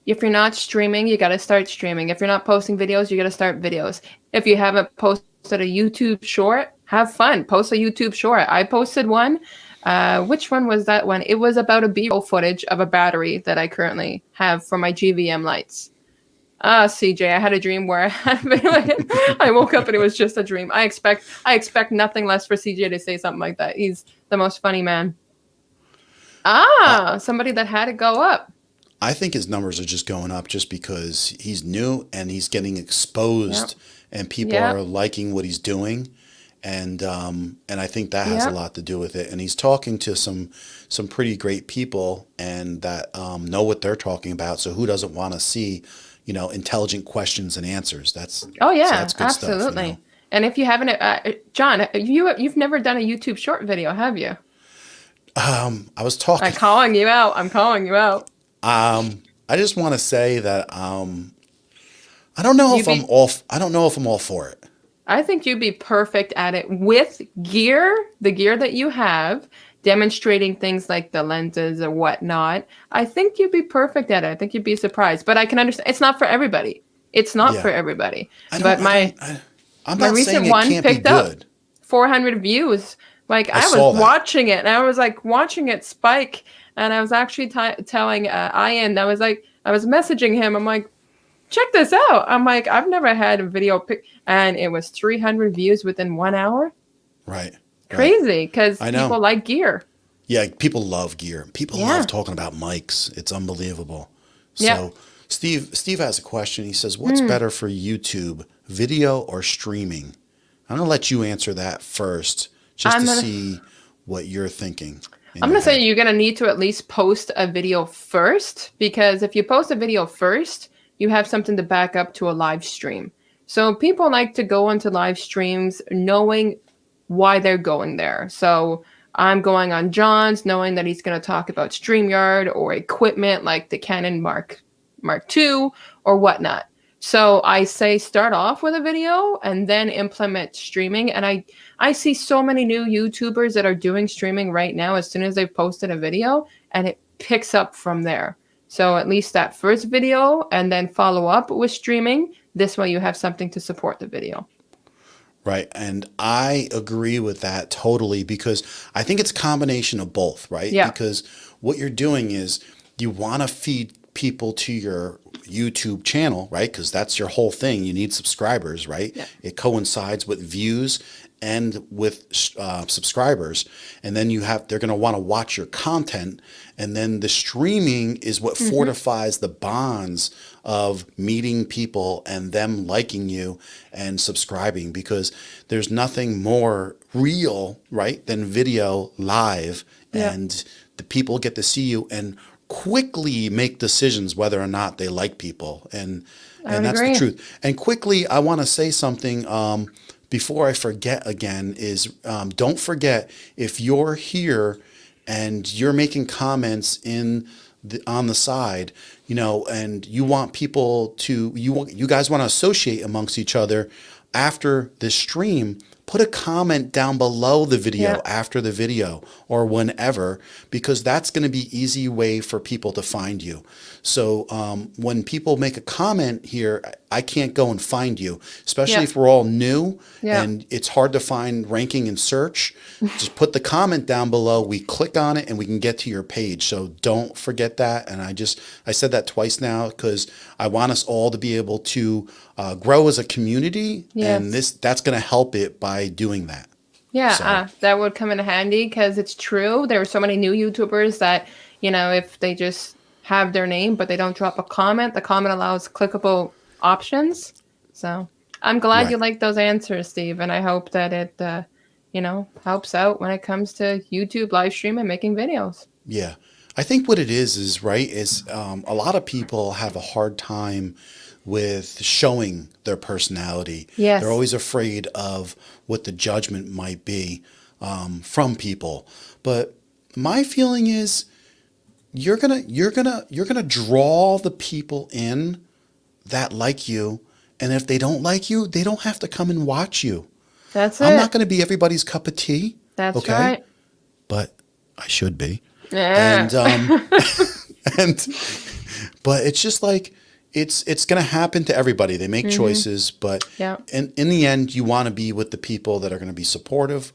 you're not streaming, you got to start streaming. If you're not posting videos, you got to start videos. If you haven't posted a YouTube short, have fun. Post a YouTube short. I posted one. Which one was that one? It was about a B-roll footage of a battery that I currently have for my GVM lights. CJ, I had a dream where I woke up and it was just a dream. I expect nothing less for CJ to say something like that. He's the most funny man. Somebody that had it go up. I think his numbers are just going up just because he's new and he's getting exposed, and people are liking what he's doing. And I think that has a lot to do with it. And he's talking to some pretty great people, and that know what they're talking about. So who doesn't want to see, you know, intelligent questions and answers? That's good absolutely. stuff, you know? And if you haven't, John, you've never done a YouTube short video, have you? I was talking. I'm calling you out. I just want to say that I don't know if I'm all for it. I think you'd be perfect at it with the gear that you have, demonstrating things like the lenses or whatnot. I think you'd be perfect at it. I think you'd be surprised. But I can understand it's not for everybody. But my recent one picked up 400 views. Like I was watching it, and I was like watching it spike, and I was actually telling Ian, I was messaging him. I'm like, check this out. I'm like, I've never had a video pick, and it was 300 views within 1 hour. Right. Crazy, because people like gear. Yeah, people love gear. People love talking about mics. It's unbelievable. So Steve has a question. He says, what's better for YouTube, video or streaming? I'm going to let you answer that first, just to see what you're thinking. I'm going to say you're going to need to at least post a video first, because if you post a video first, you have something to back up to a live stream. So people like to go onto live streams knowing why they're going there. So I'm going on John's knowing that he's going to talk about StreamYard or equipment like the Canon Mark II or whatnot. So I say start off with a video and then implement streaming. And I see so many new YouTubers that are doing streaming right now as soon as they've posted a video, and it picks up from there. So at least that first video and then follow up with streaming. This way you have something to support the video. Right. And I agree with that totally, because I think it's a combination of both, right? Yeah. Because what you're doing is you want to feed people to your YouTube channel, right? Because that's your whole thing. You need subscribers, right? Yeah. It coincides with views and with subscribers. And then they're going to want to watch your content. And then the streaming is what fortifies the bonds of meeting people and them liking you and subscribing, because there's nothing more real, right, than video live. Yeah. And the people get to see you and quickly make decisions whether or not they like people. And that's agree. the truth. And quickly, I want to say something before I forget again is don't forget, if you're here and you're making comments on the side, and you want people to, you guys want to associate amongst each other after the stream, put a comment down below the video after the video or whenever, because that's going to be easy way for people to find you. So when people make a comment here, I can't go and find you, especially if we're all new and it's hard to find ranking and search. Just put the comment down below. We click on it and we can get to your page. So don't forget that. And I said that twice now because I want us all to be able to grow as a community. Yes. And that's going to help it by doing that. Yeah, that would come in handy because it's true. There are so many new YouTubers that, if they just have their name but they don't drop a comment, the comment allows clickable options. So I'm glad you like those answers, Steve, and I hope that it, helps out when it comes to YouTube live stream and making videos. Yeah. I think what it is a lot of people have a hard time with showing their personality. Yes. They're always afraid of what the judgment might be from people. But my feeling is you're gonna draw the people in that like you, and if they don't like you, they don't have to come and watch you. That's it. I'm not going to be everybody's cup of tea. That's right. But I should be. Yeah. But it's just like it's going to happen to everybody. They make choices, but in the end, you want to be with the people that are going to be supportive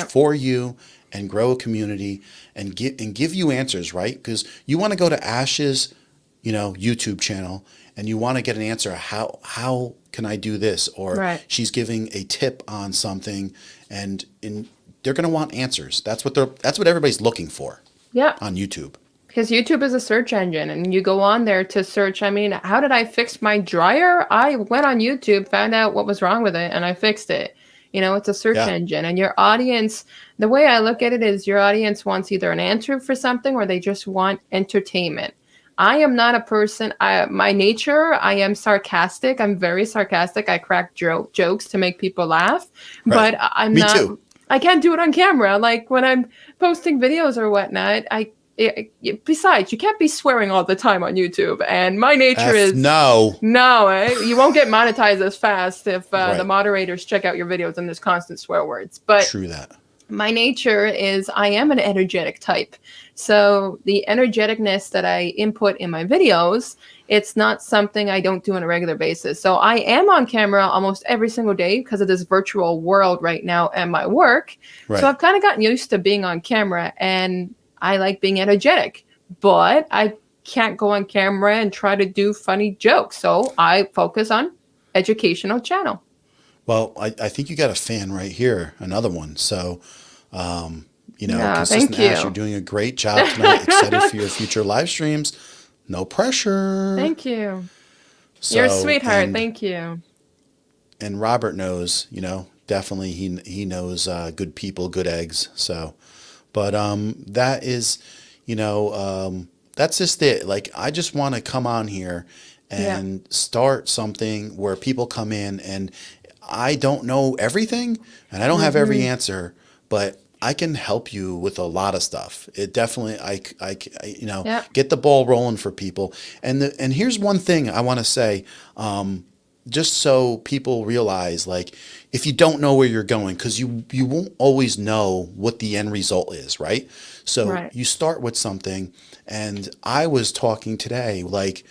for you and grow a community and give you answers, right? Because you want to go to Ash's, YouTube channel and you want to get an answer. How can I do this? Or she's giving a tip on something, and they're going to want answers. That's what everybody's looking for. Yeah. On YouTube. Because YouTube is a search engine and you go on there to search. I mean, how did I fix my dryer? I went on YouTube, found out what was wrong with it, and I fixed it. It's a search engine, and your audience, the way I look at it is your audience wants either an answer for something or they just want entertainment. I am not a person, my nature, I am sarcastic. I'm very sarcastic. I crack jokes to make people laugh, but I'm Me not. too. I can't do it on camera. Like when I'm posting videos or whatnot, besides, you can't be swearing all the time on YouTube. And my nature is no, you won't get monetized as fast if the moderators check out your videos and there's constant swear words. But true that. My nature is I am an energetic type. So the energeticness that I input in my videos, it's not something I don't do on a regular basis. So I am on camera almost every single day because of this virtual world right now and my work. Right. So I've kind of gotten used to being on camera, and I like being energetic, but I can't go on camera and try to do funny jokes. So I focus on educational channel. Well, I think you got a fan right here, another one. So, Consistent thank you. Ash, you're doing a great job tonight. Excited for your future live streams. No pressure. Thank you. So, You're a sweetheart. Thank you. And Robert knows, definitely he knows good people, good eggs. So, but that is, that's just it. Like, I just want to come on here and start something where people come in, and I don't know everything and I don't have every answer, but I can help you with a lot of stuff. It definitely, Yeah. get the ball rolling for people. And here's one thing I want to say, just so people realize, like, if you don't know where you're going, because you won't always know what the end result is, right? So Right. you start with something, and I was talking today, like,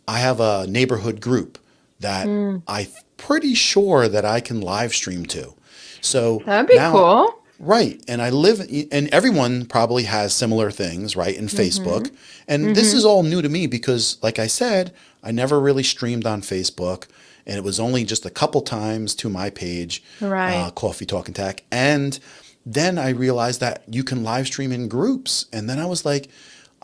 I have a neighborhood group that I'm pretty sure that I can live stream to. So That'd be now, cool. right, and I live, and everyone probably has similar things, right, in Mm-hmm. Facebook. And this Mm-hmm. is all new to me because, like I said, I never really streamed on Facebook, and it was only just a couple times to my page, Right. Coffee Talk and Tech. And then I realized that you can live stream in groups. And then I was like,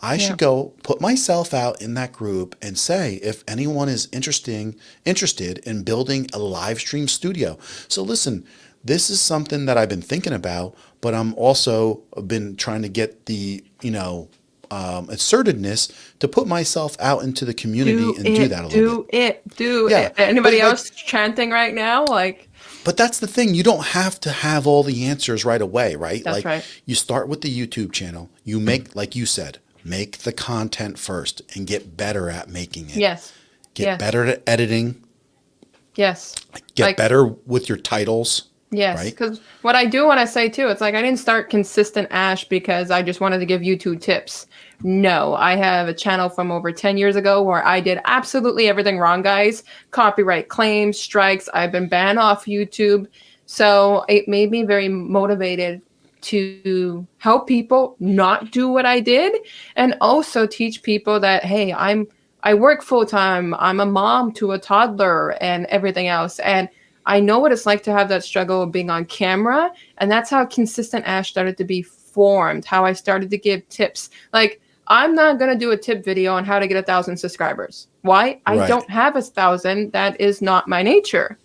I Yeah. should go put myself out in that group and say if anyone is interested in building a live stream studio. So listen, this is something that I've been thinking about, but I'm also been trying to get the, assertiveness to put myself out into the community Do and do that a it. little bit. Do it. Do Yeah, it. Anybody but like, else chanting right now? Like, but that's the thing. You don't have to have all the answers right away, right? that's Like, right. you start with the YouTube channel. You make, like you said, make the content first and get better at making it. Yes. Get Yes. better at editing. Yes. Get Like, better with your titles, yes. right? Because what I do want to say too, it's like I didn't start Consistent Ash because I just wanted to give YouTube tips. No, I have a channel from over 10 years ago where I did absolutely everything wrong, guys. Copyright claims, strikes. I've been banned off YouTube. So it made me very motivated to help people not do what I did and also teach people that, hey, I work full time. I'm a mom to a toddler and everything else. And I know what it's like to have that struggle of being on camera. And that's how Consistent Ash started to be formed, how I started to give tips. Like, I'm not going to do a tip video on how to get 1,000 subscribers. Why? I Right. don't have 1,000. That is not my nature.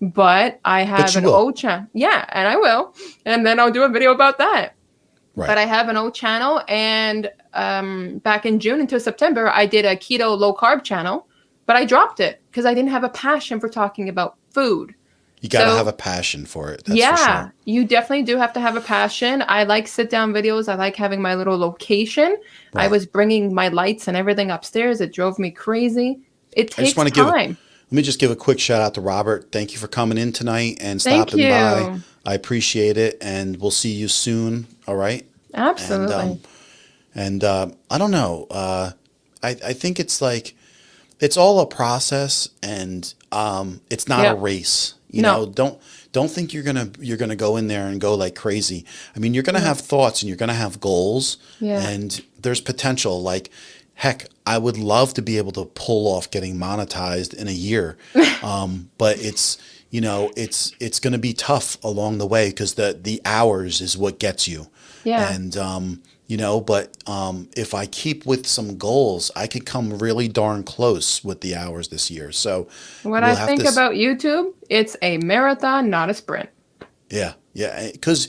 But I But have you an will. old channel. Yeah, and I will. And then I'll do a video about that. Right. But I have an old channel. And back in June into September, I did a keto low carb channel. But I dropped it because I didn't have a passion for talking about food. You got to have So a passion for it. That's for yeah, sure. you definitely do have to have a passion. I like sit down videos. I like having my little location. I Right. was bringing my lights and everything upstairs. It drove me crazy. It I just takes want to time. let me just give a quick shout out to Robert. Thank you for coming in tonight and Thank stopping by. you. I appreciate it. And we'll see you soon. All right. And, Absolutely. I don't know. I think it's like, it's all a process, and it's not a Yeah. race. No. Don't think you're gonna go in there and go like crazy. I mean, you're gonna Yeah. have thoughts and you're gonna have goals, Yeah. and there's potential. Like, heck, I would love to be able to pull off getting monetized in a year, but it's gonna be tough along the way because the hours is what gets you. Yeah. And but if I keep with some goals, I could come really darn close with the hours this year. So What I we'll have think to, about YouTube, it's a marathon, not a sprint. yeah. Because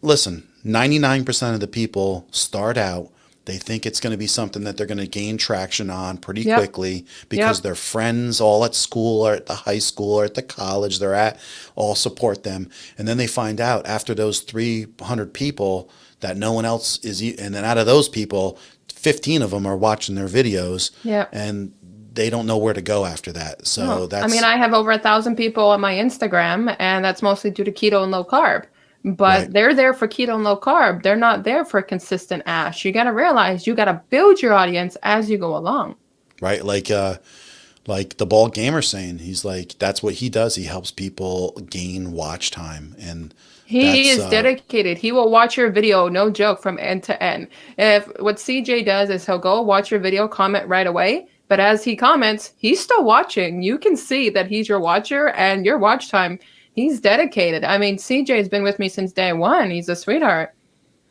listen, 99% of the people start out, they think it's going to be something that they're going to gain traction on pretty Yep. quickly because Yep. their friends all at school or at the high school or at the college they're at all support them. And then they find out after those 300 people that no one else is, and then out of those people, 15 of them are watching their videos, Yep. and they don't know where to go after that. So No. I that's mean, I have over 1,000 people on my Instagram, and that's mostly due to keto and low carb. But right. they're there for keto and low carb. They're not there for Consistent Ash. You got to realize you got to build your audience as you go along. Right. Like the ball gamer saying, he's like, that's what he does. He helps people gain watch time. And He that's, is dedicated. He will watch your video, no joke, from end to end. If what CJ does is he'll go watch your video, comment right away. But as he comments, he's still watching. You can see that he's your watcher and your watch time. He's dedicated. I mean, CJ has been with me since day one. He's a sweetheart.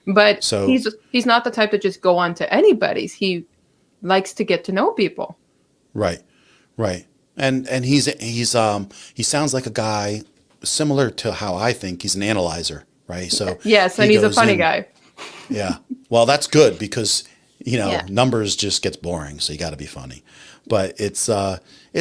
But so, he's not the type to just go on to anybody's. He likes to get to know people. right. Right. And he sounds like a guy similar to how I think. He's an analyzer, right? So Yes, and he he's a goes funny in- guy. Yeah. Well, that's good because, Yeah. numbers just gets boring. So you got to be funny. but it's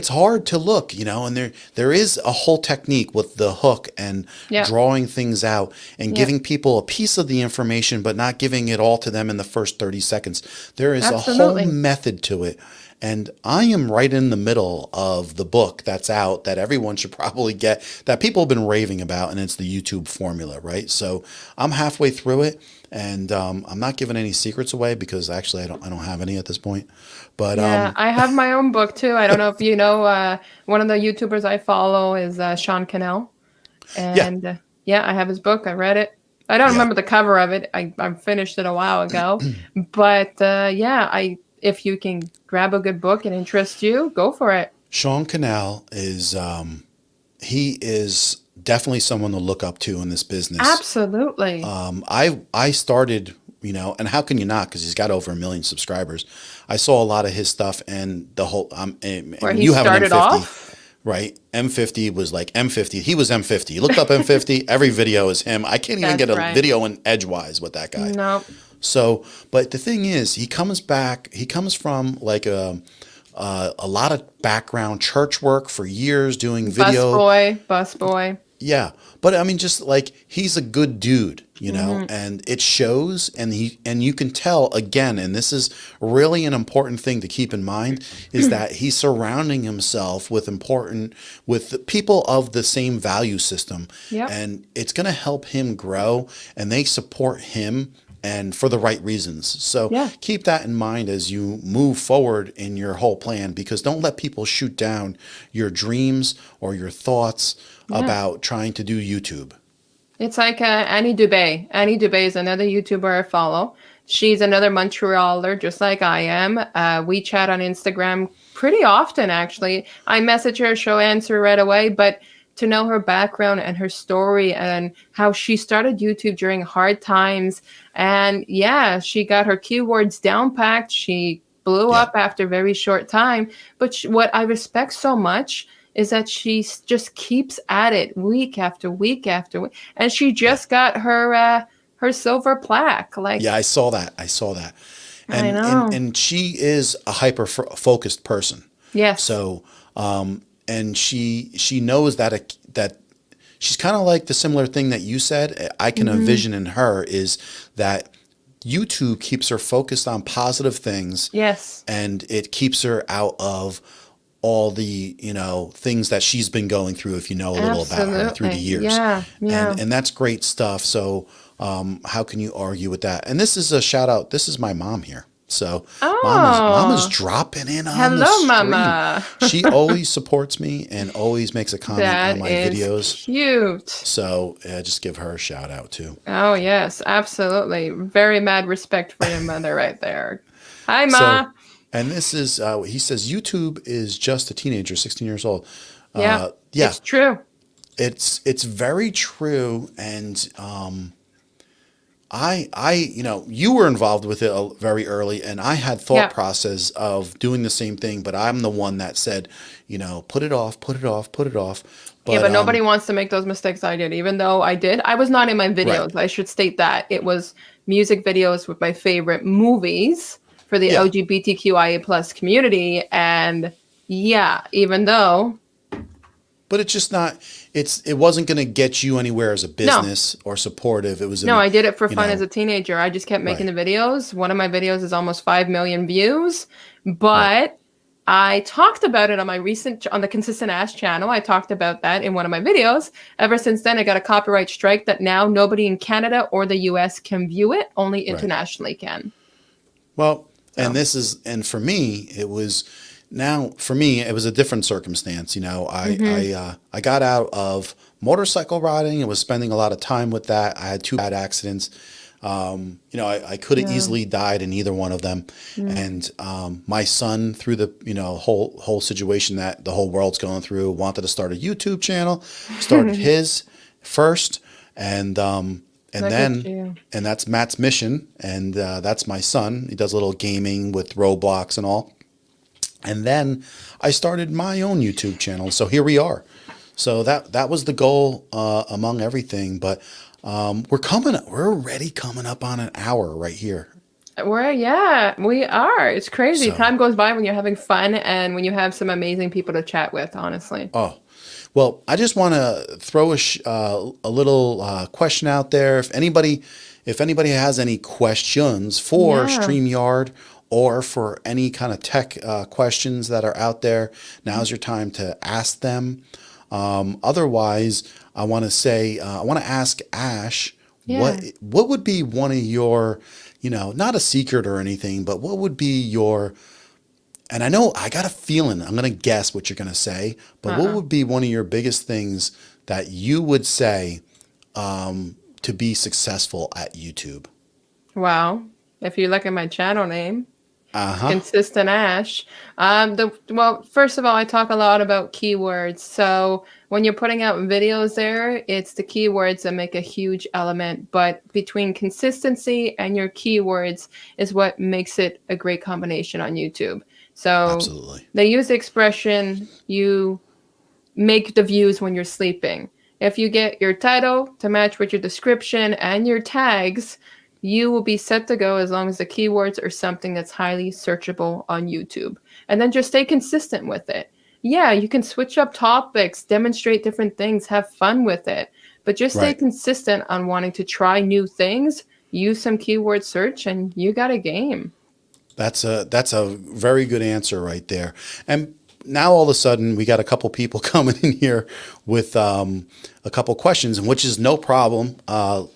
hard to look, you know, and there is a whole technique with the hook and Yeah. drawing things out and Yeah. giving people a piece of the information, but not giving it all to them in the first 30 seconds. There is a whole Absolutely. method to it. And I am right in the middle of the book that's out that everyone should probably get, that people have been raving about, and it's the YouTube formula, right? So I'm halfway through it, and I'm not giving any secrets away because actually I don't have any at this point. But Yeah, I have my own book too. I don't know if you know, one of the YouTubers I follow is Sean Cannell. yeah, And yeah, I have his book. I read it. I don't yeah. remember the cover of it. I finished it a while ago. But yeah, if you can grab a good book and interest you, go for it. Sean Canal is he is definitely someone to look up to in this business. Absolutely. I started, you know, and how can you not? Because he's got over 1 million subscribers. I saw a lot of his stuff, and the whole Where he you have an started M50, off. right? M50 was like M50. He was M50. You looked up M50. Every video is him. I can't even That's get a right. video in edgewise with that guy. No. So, but the thing is, he comes back. He comes from like a lot of background church work for years, doing video. Bus boy. Yeah, but I mean, just like he's a good dude, you know, and it shows, and you can tell again, and this is really an important thing to keep in mind, is that he's surrounding himself with with people of the same value system, Yep. and it's going to help him grow, and they support him. And for the right reasons. So Yeah. keep that in mind as you move forward in your whole plan, because don't let people shoot down your dreams or your thoughts about trying to do YouTube. It's like Annie Dubé. Annie Dubé is another YouTuber I follow. She's another Montrealer, just like I am. We chat on Instagram pretty often, actually. I message her, she'll answer right away. But to know her background and her story and how she started YouTube during hard times, and yeah, she got her keywords down packed. She blew Yeah. up after a very short time. But what I respect so much is that she just keeps at it week after week after week, and she just got her silver plaque. Like, Yeah, I saw that. I saw that. I And know. and she is a hyper focused person. Yes. So, and she knows that she's kind of like the similar thing that you said. I can envision in her is that YouTube keeps her focused on positive things, Yes. and it keeps her out of all the, you know, things that she's been going through, if you know a little about her through the Absolutely. years. Yeah. Yeah. And that's great stuff. So how can you argue with that? And this is a shout out. This is my mom here. So mama's Oh, dropping in on the hello, stream. Mama. She always supports me and always makes a comment That on my is videos. cute. So just give her a shout out too. Oh, yes, absolutely. Very mad respect for your mother right there. Hi, Ma. So, and this is, he says, YouTube is just a teenager, 16 years old. Yeah, Yeah, it's true. it's very true. And you know, you were involved with it very early, and I had thought Yeah. process of doing the same thing, but I'm the one that said, you know, put it off, put it off, put it off. Yeah, but nobody wants to make those mistakes I did, even though I did. I was not in my videos. I should state that. It was music videos with my favorite movies for the Yeah. LGBTQIA plus community. And yeah, even though, But it's just not. It wasn't going to get you anywhere as a business or supportive. It was no, I did it for you fun know, as a teenager. I just kept making Right. the videos. One of my videos is almost 5 million views, but I talked about it on on the Consistent Ass channel. I talked about that in one of my videos. Ever since then, I got a copyright strike that now nobody in Canada or the US can view it. Only internationally can. Well, So. and for me, it was. Now, for me, it was a different circumstance. You know, I got out of motorcycle riding and was spending a lot of time with that. I had 2 bad accidents. You know, I could have easily died in either one of them. And my son, through the, you know, whole situation that the whole world's going through, wanted to start a YouTube channel. Started his first, and Look at then you. and that's Matt's mission, and that's my son. He does a little gaming with Roblox and all. And then I started my own YouTube channel. So here we are. So that was the goal among everything. But we're already coming up on an hour right here. Yeah, we are. It's crazy. So, Time goes by when you're having fun and when you have some amazing people to chat with, honestly. oh, well, I just want to throw a little question out there. If anybody has any questions for Yeah. StreamYard or for any kind of tech questions that are out there, now's your time to ask them. Otherwise, I want to say I want to ask Ash Yeah. what would be one of your, not a secret or anything, but what would be your, and I know I got a feeling I'm going to guess what you're going to say, but what Uh-uh. would be one of your biggest things that you would say to be successful at YouTube? Wow. If you look at my channel name, Uh huh. Consistent Ash. Well, first of all, I talk a lot about keywords. So when you're putting out videos there, it's the keywords that make a huge element. But between consistency and your keywords is what makes it a great combination on YouTube. So Absolutely. they use the expression, you make the views when you're sleeping. If you get your title to match with your description and your tags, you will be set to go as long as the keywords are something that's highly searchable on YouTube. And then just stay consistent with it. Yeah, you can switch up topics, demonstrate different things, have fun with it, but just stay Right. consistent on wanting to try new things, use some keyword search, and you got a game. That's a very good answer right there. And now all of a sudden we got a couple people coming in here with a couple questions, and which is no problem.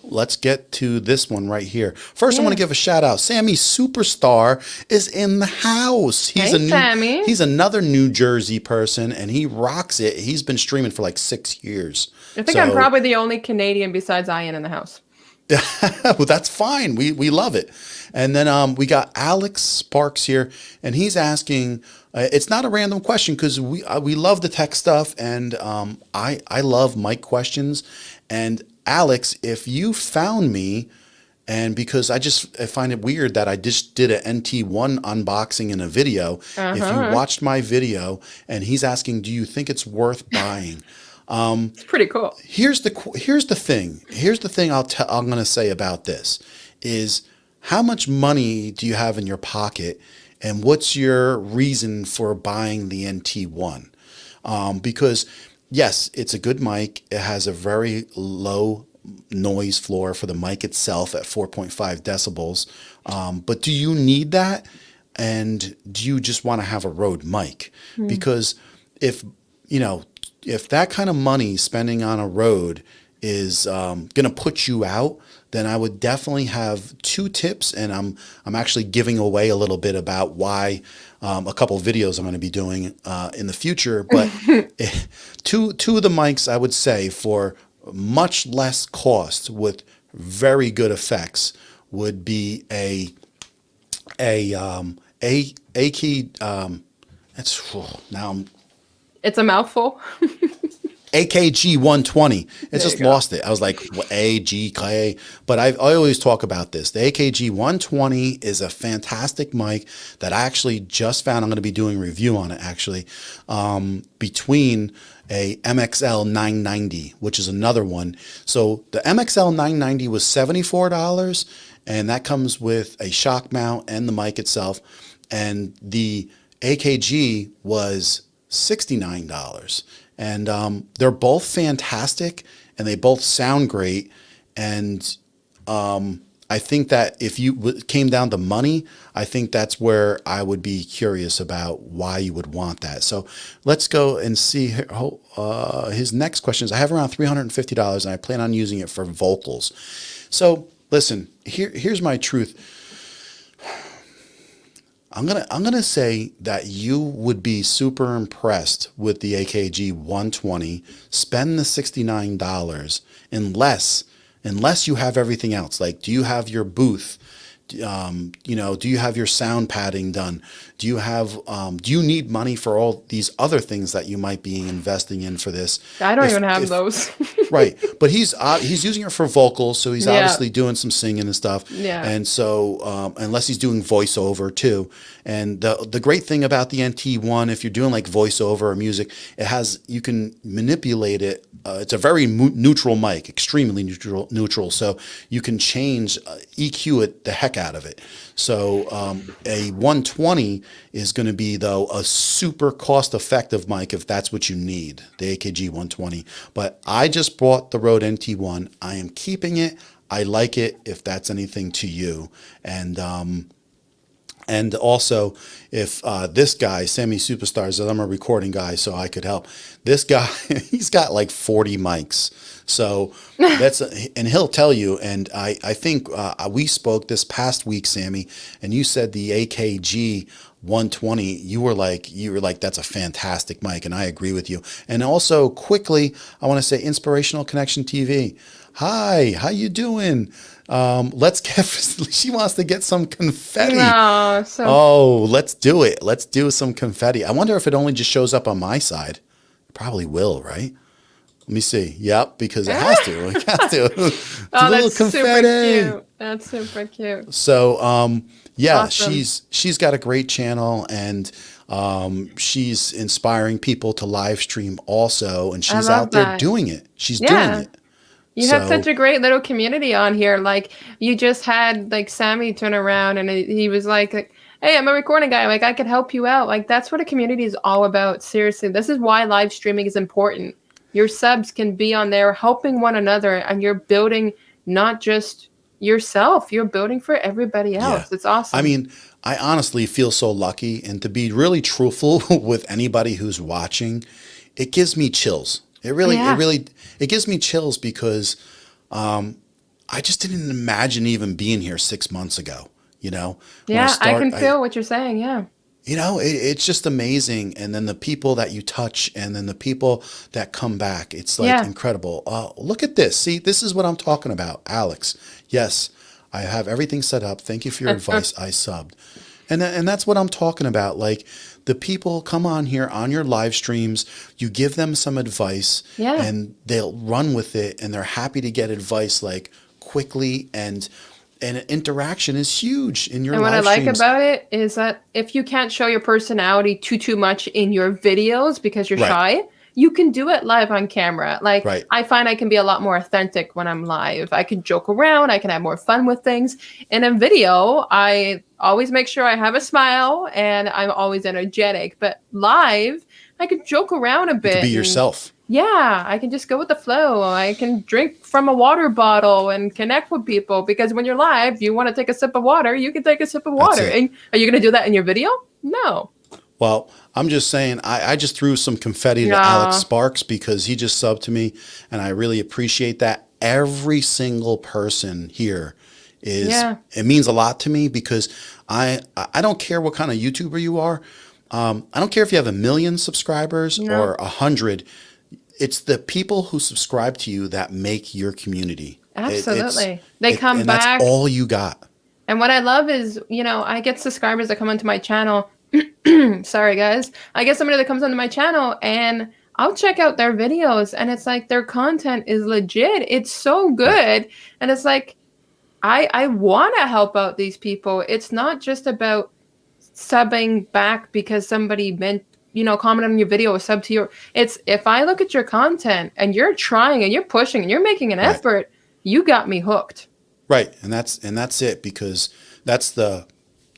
Let's get to this one right here. First, I want Yeah. to give a shout out. Sammy Superstar is in the house. Hey, Sammy. He's another New Jersey person, and he rocks it. He's been streaming for like 6 years. I think I'm So probably the only Canadian besides Ian in the house. well, that's fine. We love it. And then we got Alex Sparks here, and he's asking. It's not a random question because we love the tech stuff, and I love mic questions. And Alex, if you found me, and because I find it weird that I just did an NT1 unboxing in a video. If you Uh-huh. watched my video, and he's asking, do you think it's worth buying? It's pretty cool. Here's the thing. Here's the thing I'm going to say about this is how much money do you have in your pocket, and what's your reason for buying the NT1? Because yes, it's a good mic. It has a very low noise floor for the mic itself at 4.5 decibels. But do you need that? And do you just want to have a Rode mic? Because if you know if that kind of money spending on a Rode is going to put you out, then I would definitely have two tips, and I'm actually giving away a little bit about why a couple of videos I'm going to be doing in the future. But two of the mics I would say for much less cost with very good effects would be a key. That's now I'm It's a mouthful. AKG 120. It There just you go. lost it. I was like, AGK. But I always talk about this. The AKG 120 is a fantastic mic that I actually just found. I'm going to be doing a review on it actually, between a MXL 990, which is another one. So the MXL 990 was $74, and that comes with a shock mount and the mic itself. And the AKG was $69. And they're both fantastic, and they both sound great. And I think that if came down to money, I think that's where I would be curious about why you would want that. So let's go and see his next questions. I have around $350, and I plan on using it for vocals. So listen, here's my truth. I'm gonna say that you would be super impressed with the AKG 120. Spend the $69 unless you have everything else. Like, do you have your booth? Do you have your sound padding done? Do you need money for all these other things that you might be investing in for this? I don't If- even have if- those. Right, but he's using it for vocals, so he's Yeah. obviously doing some singing and stuff. Yeah. And so unless he's doing voiceover too, and the great thing about the NT1, if you're doing like voiceover or music, you can manipulate it. It's a very neutral mic, extremely neutral. So you can change EQ it the heck heck out of it. So a 120 is going to be, though, a super cost-effective mic if that's what you need, the AKG 120. But I just bought the Rode NT1. I am keeping it. I like it if that's anything to you. And also, if this guy, Sammy Superstars, I'm a recording guy, so I could help. This guy, he's got like 40 mics. So and he'll tell you. And I think we spoke this past week, Sammy, and you said the AKG 120. You were like, that's a fantastic mic, and I agree with you. And also, quickly, I want to say Inspirational Connection TV. Hi, how you doing? Let's get, she wants to get some confetti. No, Let's do it. Let's do some confetti. I wonder if it only just shows up on my side. It probably will, right? Let me see. Yep, because it has to. It has to. It's a little that's confetti. super cute. That's super cute. So, yeah, Awesome. she's got a great channel, and she's inspiring people to live stream also, and she's love out there that. doing it. She's Yeah. doing it. You have such a great little community on here. Like, you just had like Sammy turn around and he was like, hey, I'm a recording guy. Like, I could help you out. Like, that's what a community is all about. Seriously, this is why live streaming is important. Your subs can be on there helping one another, and you're building not just yourself, you're building for everybody else. Yeah. It's awesome. I mean, I honestly feel so lucky, and to be really truthful with anybody who's watching, it gives me chills. It gives me chills because I just didn't imagine even being here 6 months ago, when I can feel what you're saying. Yeah. It's just amazing. And then the people that you touch, and then the people that come back, it's like incredible. Look at this. See, this is what I'm talking about, Alex. Yes, I have everything set up. Thank you for your advice. I subbed. And that's what I'm talking about. Like, the people come on here on your live streams, you give them some advice, and they'll run with it, and they're happy to get advice like quickly, and interaction is huge in your live streams. And what I like about it is that if you can't show your personality too much in your videos because you're shy, you can do it live on camera. Like, I find I can be a lot more authentic when I'm live. I can joke around. I can have more fun with things. In a video, I always make sure I have a smile and I'm always energetic. But live, I can joke around a bit. You can be yourself. Yeah, I can just go with the flow. I can drink from a water bottle and connect with people, because when you're live, you want to take a sip of water, you can take a sip of water. And are you going to do that in your video? No. Well, I'm just saying, I just threw some confetti to Alex Sparks because he just subbed to me, and I really appreciate that. Every single person here it means a lot to me, because I don't care what kind of YouTuber you are. I don't care if you have 1 million subscribers or 100. It's the people who subscribe to you that make your community. Absolutely. They come and back. That's all you got. And what I love is, I get subscribers that come onto my channel. Sorry, guys. I get somebody that comes onto my channel, and I'll check out their videos, and it's like their content is legit. It's so good. And it's like, I want to help out these people. It's not just about subbing back because somebody meant, comment on your video or sub to your. It's, if I look at your content and you're trying and you're pushing and you're making an effort, you got me hooked. Right. And that's it, because that's the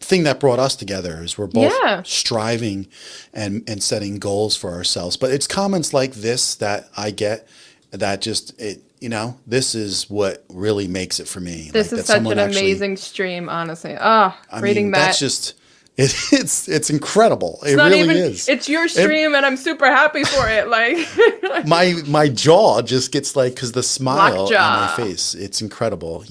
thing that brought us together, is we're both striving and setting goals for ourselves. But it's comments like this that I get that just, this is what really makes it for me. This is such an amazing stream, honestly. Reading that. That's just, it's incredible. It really is. It's your stream, and I'm super happy for it. Like, my jaw just gets like, because the smile on my face, it's incredible,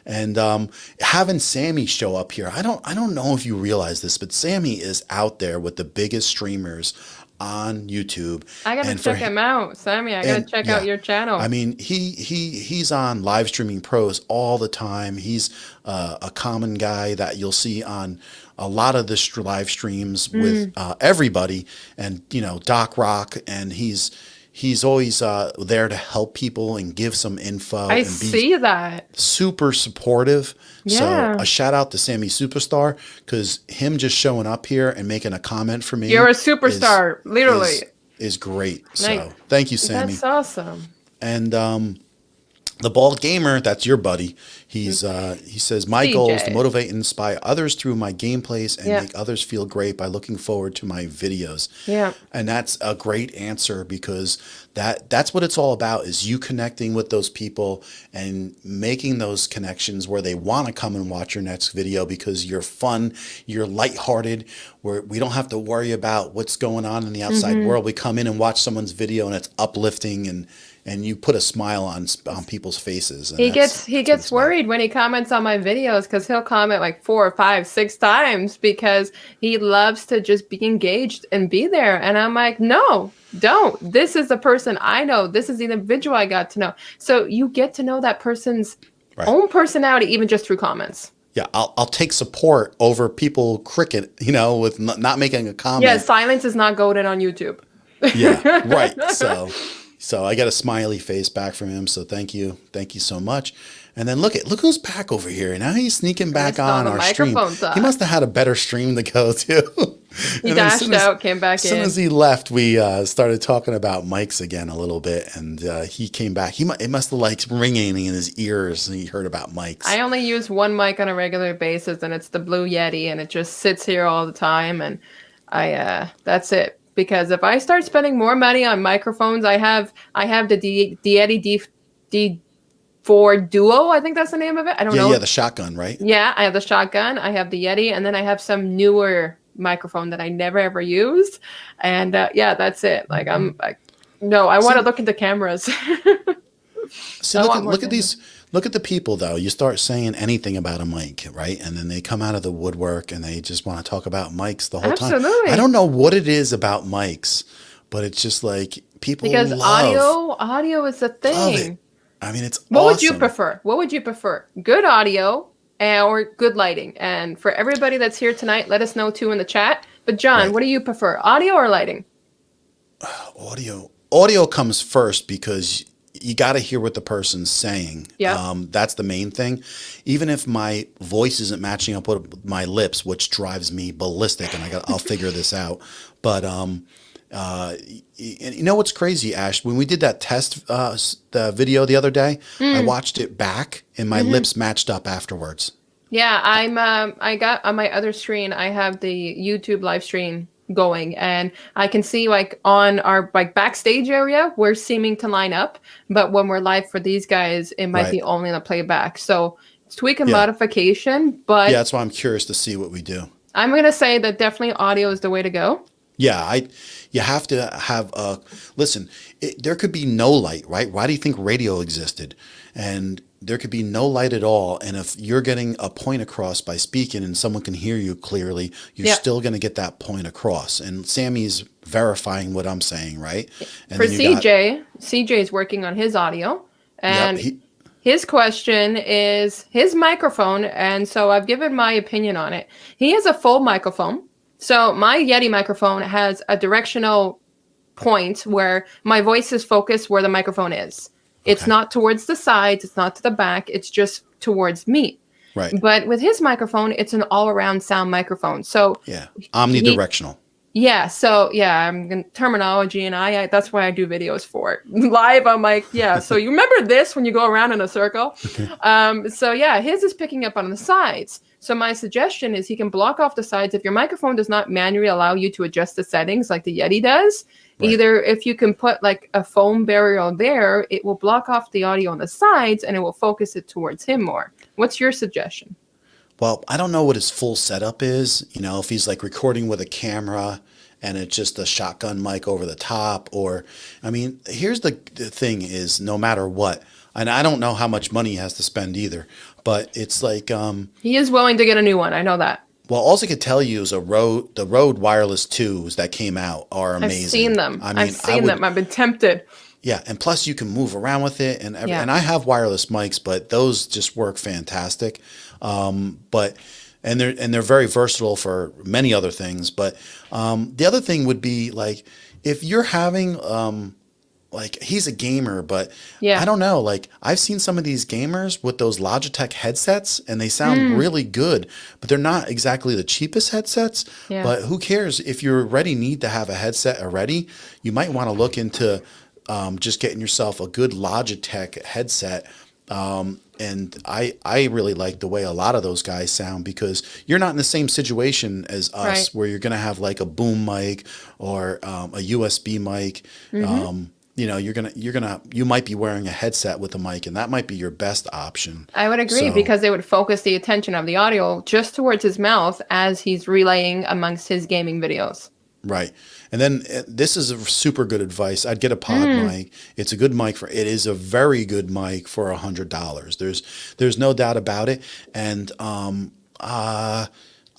And having Sammy show up here, I don't know if you realize this, but Sammy is out there with the biggest streamers on YouTube. I gotta check him out, Sammy. I gotta check out your channel. I mean, he's on Live Streaming Pros all the time. He's a common guy that you'll see on a lot of the live streams with everybody, and Doc Rock, and he's always there to help people and give some info. I see that. Super supportive. Yeah. So a shout out to Sammy Superstar, because him just showing up here and making a comment for me. You're a superstar, literally. Is great. So thank you, Sammy. That's awesome. And the Bald Gamer, that's your buddy. He says, my goal is to CJ. motivate and inspire others through my gameplays and Yeah. make others feel great by looking forward to my videos. Yeah. And that's a great answer, because that's what it's all about, is you connecting with those people and making those connections where they want to come and watch your next video because you're fun, you're lighthearted, where we don't have to worry about what's going on in the outside world. We come in and watch someone's video and it's uplifting, and you put a smile on people's faces. And He that's gets it's about. worried when he comments on my videos, because he'll comment like 4, 5, 6 times because he loves to just be engaged and be there. And I'm like, no, don't. This is the person I know. This is the individual I got to know. So you get to know that person's Right. own personality even just through comments. Yeah, I'll take support over people cricket, with not making a comment. Yeah, silence is not golden on YouTube. Yeah, right. So I got a smiley face back from him. So thank you so much. And then look who's back over here. Now he's sneaking back Missed all on the our stream. microphone talk. He must have had a better stream to go to. He dashed out, came back As soon in. as he left, we started talking about mics again a little bit, and he came back. It must have like ringing in his ears, and he heard about mics. I only use one mic on a regular basis, and it's the Blue Yeti, and it just sits here all the time, and that's it. Because if I start spending more money on microphones, I have the Yeti D4 Duo, I think that's the name of it. I don't know. Yeah, the shotgun, right? Yeah, I have the shotgun, I have the Yeti, and then I have some newer microphone that I never ever used. And yeah, that's it. Like I want to look into cameras. So look at these. Look at the people, though. You start saying anything about a mic, right? And then they come out of the woodwork and they just want to talk about mics the whole time. Absolutely. I don't know what it is about mics, but it's just like people Because love audio is the it. thing. I mean, it's What awesome. would you prefer? What would you prefer? Good audio or good lighting? And for everybody that's here tonight, let us know too in the chat. But John, Right. what do you prefer? Audio or lighting? Audio comes first because you got to hear what the person's saying. Yeah. That's the main thing. Even if my voice isn't matching up with my lips, which drives me ballistic, and I'll figure this out. But you know what's crazy, Ash? When we did that test the video the other day, I watched it back, and my lips matched up afterwards. Yeah, I got on my other screen, I have the YouTube live stream going, and I can see like on our like backstage area, we're seeming to line up, but when we're live for these guys, it might be only in the playback. So it's tweak and modification, but Yeah, that's why I'm curious to see what we do. I'm going to say that definitely audio is the way to go. Yeah, you have to have listen, there could be no light, right? Why do you think radio existed? And there could be no light at all. And if you're getting a point across by speaking and someone can hear you clearly, you're still going to get that point across. And Sammy's verifying what I'm saying, right? And For then you CJ is working on his audio, and Yep, his question is his microphone. And so I've given my opinion on it. He has a full microphone. So my Yeti microphone has a directional point where my voice is focused where the microphone is. It's not towards the sides. It's not to the back. It's just towards me. Right. But with his microphone, it's an all-around sound microphone. So Yeah. Omnidirectional. yeah. So yeah, I'm terminology, and I that's why I do videos for it. Live, I'm like, yeah. So you remember this when you go around in a circle? So yeah, his is picking up on the sides. So my suggestion is he can block off the sides. If your microphone does not manually allow you to adjust the settings like the Yeti does, either if you can put like a foam barrier there, it will block off the audio on the sides and it will focus it towards him more. What's your suggestion? Well, I don't know what his full setup is. If he's like recording with a camera and it's just a shotgun mic over the top, or, I mean, here's the thing is no matter what, and I don't know how much money he has to spend either, but it's like, He is willing to get a new one. I know that. well, all I could tell you is the Rode Wireless 2s that came out are amazing. I've seen them. I mean, I've seen them. I've been tempted. Yeah, and plus you can move around with it, and Yeah. and I have wireless mics, but those just work fantastic. But they're very versatile for many other things. But the other thing would be like if you're having like he's a gamer, but Yeah. I don't know. Like I've seen some of these gamers with those Logitech headsets, and they sound really good, but they're not exactly the cheapest headsets. Yeah. But who cares if you already need to have a headset already? You might want to look into just getting yourself a good Logitech headset And I really like the way a lot of those guys sound because you're not in the same situation as us Right. where you're going to have like a boom mic or a USB mic. You know, you might be wearing a headset with a mic and that might be your best option. I would agree So, because they would focus the attention of the audio just towards his mouth as he's relaying amongst his gaming videos. right. And then this is a super good advice. I'd get a pod mic. It's a good mic for, it is a very good mic for $100. There's no doubt about it. And, I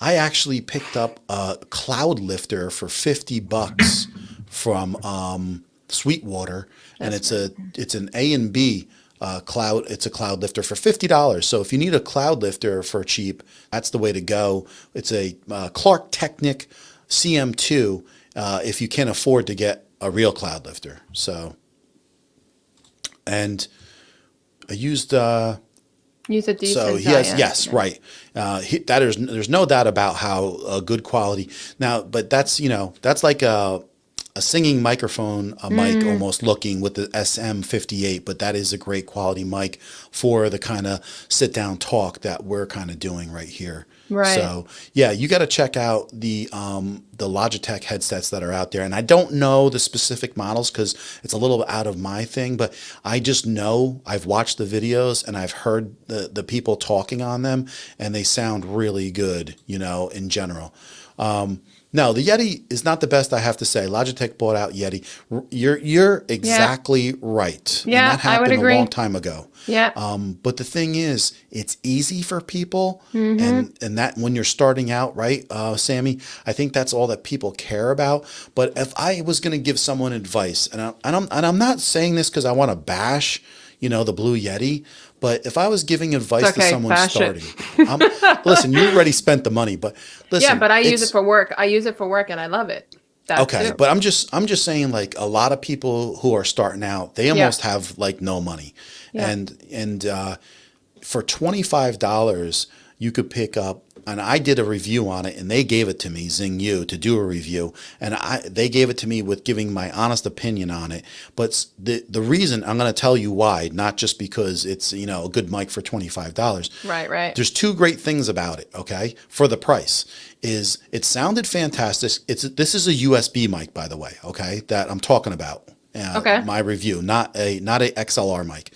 actually picked up a cloud lifter for $50 from, Sweetwater, and it's an A and B cloud. It's a cloud lifter for $50. So if you need a cloud lifter for cheap, that's the way to go. It's a Clark Technic CM2 if you can't afford to get a real cloud lifter. So, and I used Use a decent so he has, diet. yes, right. There's no doubt about how good quality. Now, but that's, you know, that's like a singing microphone, a mic almost looking with the SM58, but that is a great quality mic for the kind of sit down talk that we're kind of doing right here. Right. So yeah, you got to check out the Logitech headsets that are out there. And I don't know the specific models because it's a little out of my thing, but I just know I've watched the videos and I've heard the people talking on them and they sound really good, you know, in general. No, the Yeti is not the best, I have to say. Logitech bought out Yeti. You're exactly right. Yeah, and that happened I would agree. a long time ago. Yeah. But the thing is, it's easy for people, and that when you're starting out, right, Sammy, I think that's all that people care about. But if I was going to give someone advice, and I'm not saying this because I want to bash, you know, the Blue Yeti. But if I was giving advice to someone bash starting, listen, you already spent the money, but listen. Yeah, but I use it for work. I use it for work and I love it. That Okay, too. but I'm just saying, like, a lot of people who are starting out, they almost have like no money, Yeah. and for $25 you could pick up. And I did a review on it, and they gave it to me, Zing Yu, to do a review, and they gave it to me with giving my honest opinion on it. But the reason I'm going to tell you why, not just because it's, you know, a good mic for $25. Right, right. There's two great things about it, okay? For the price, is it sounded fantastic. This is a USB mic, by the way, okay? That I'm talking about. Okay. My review, not a XLR mic.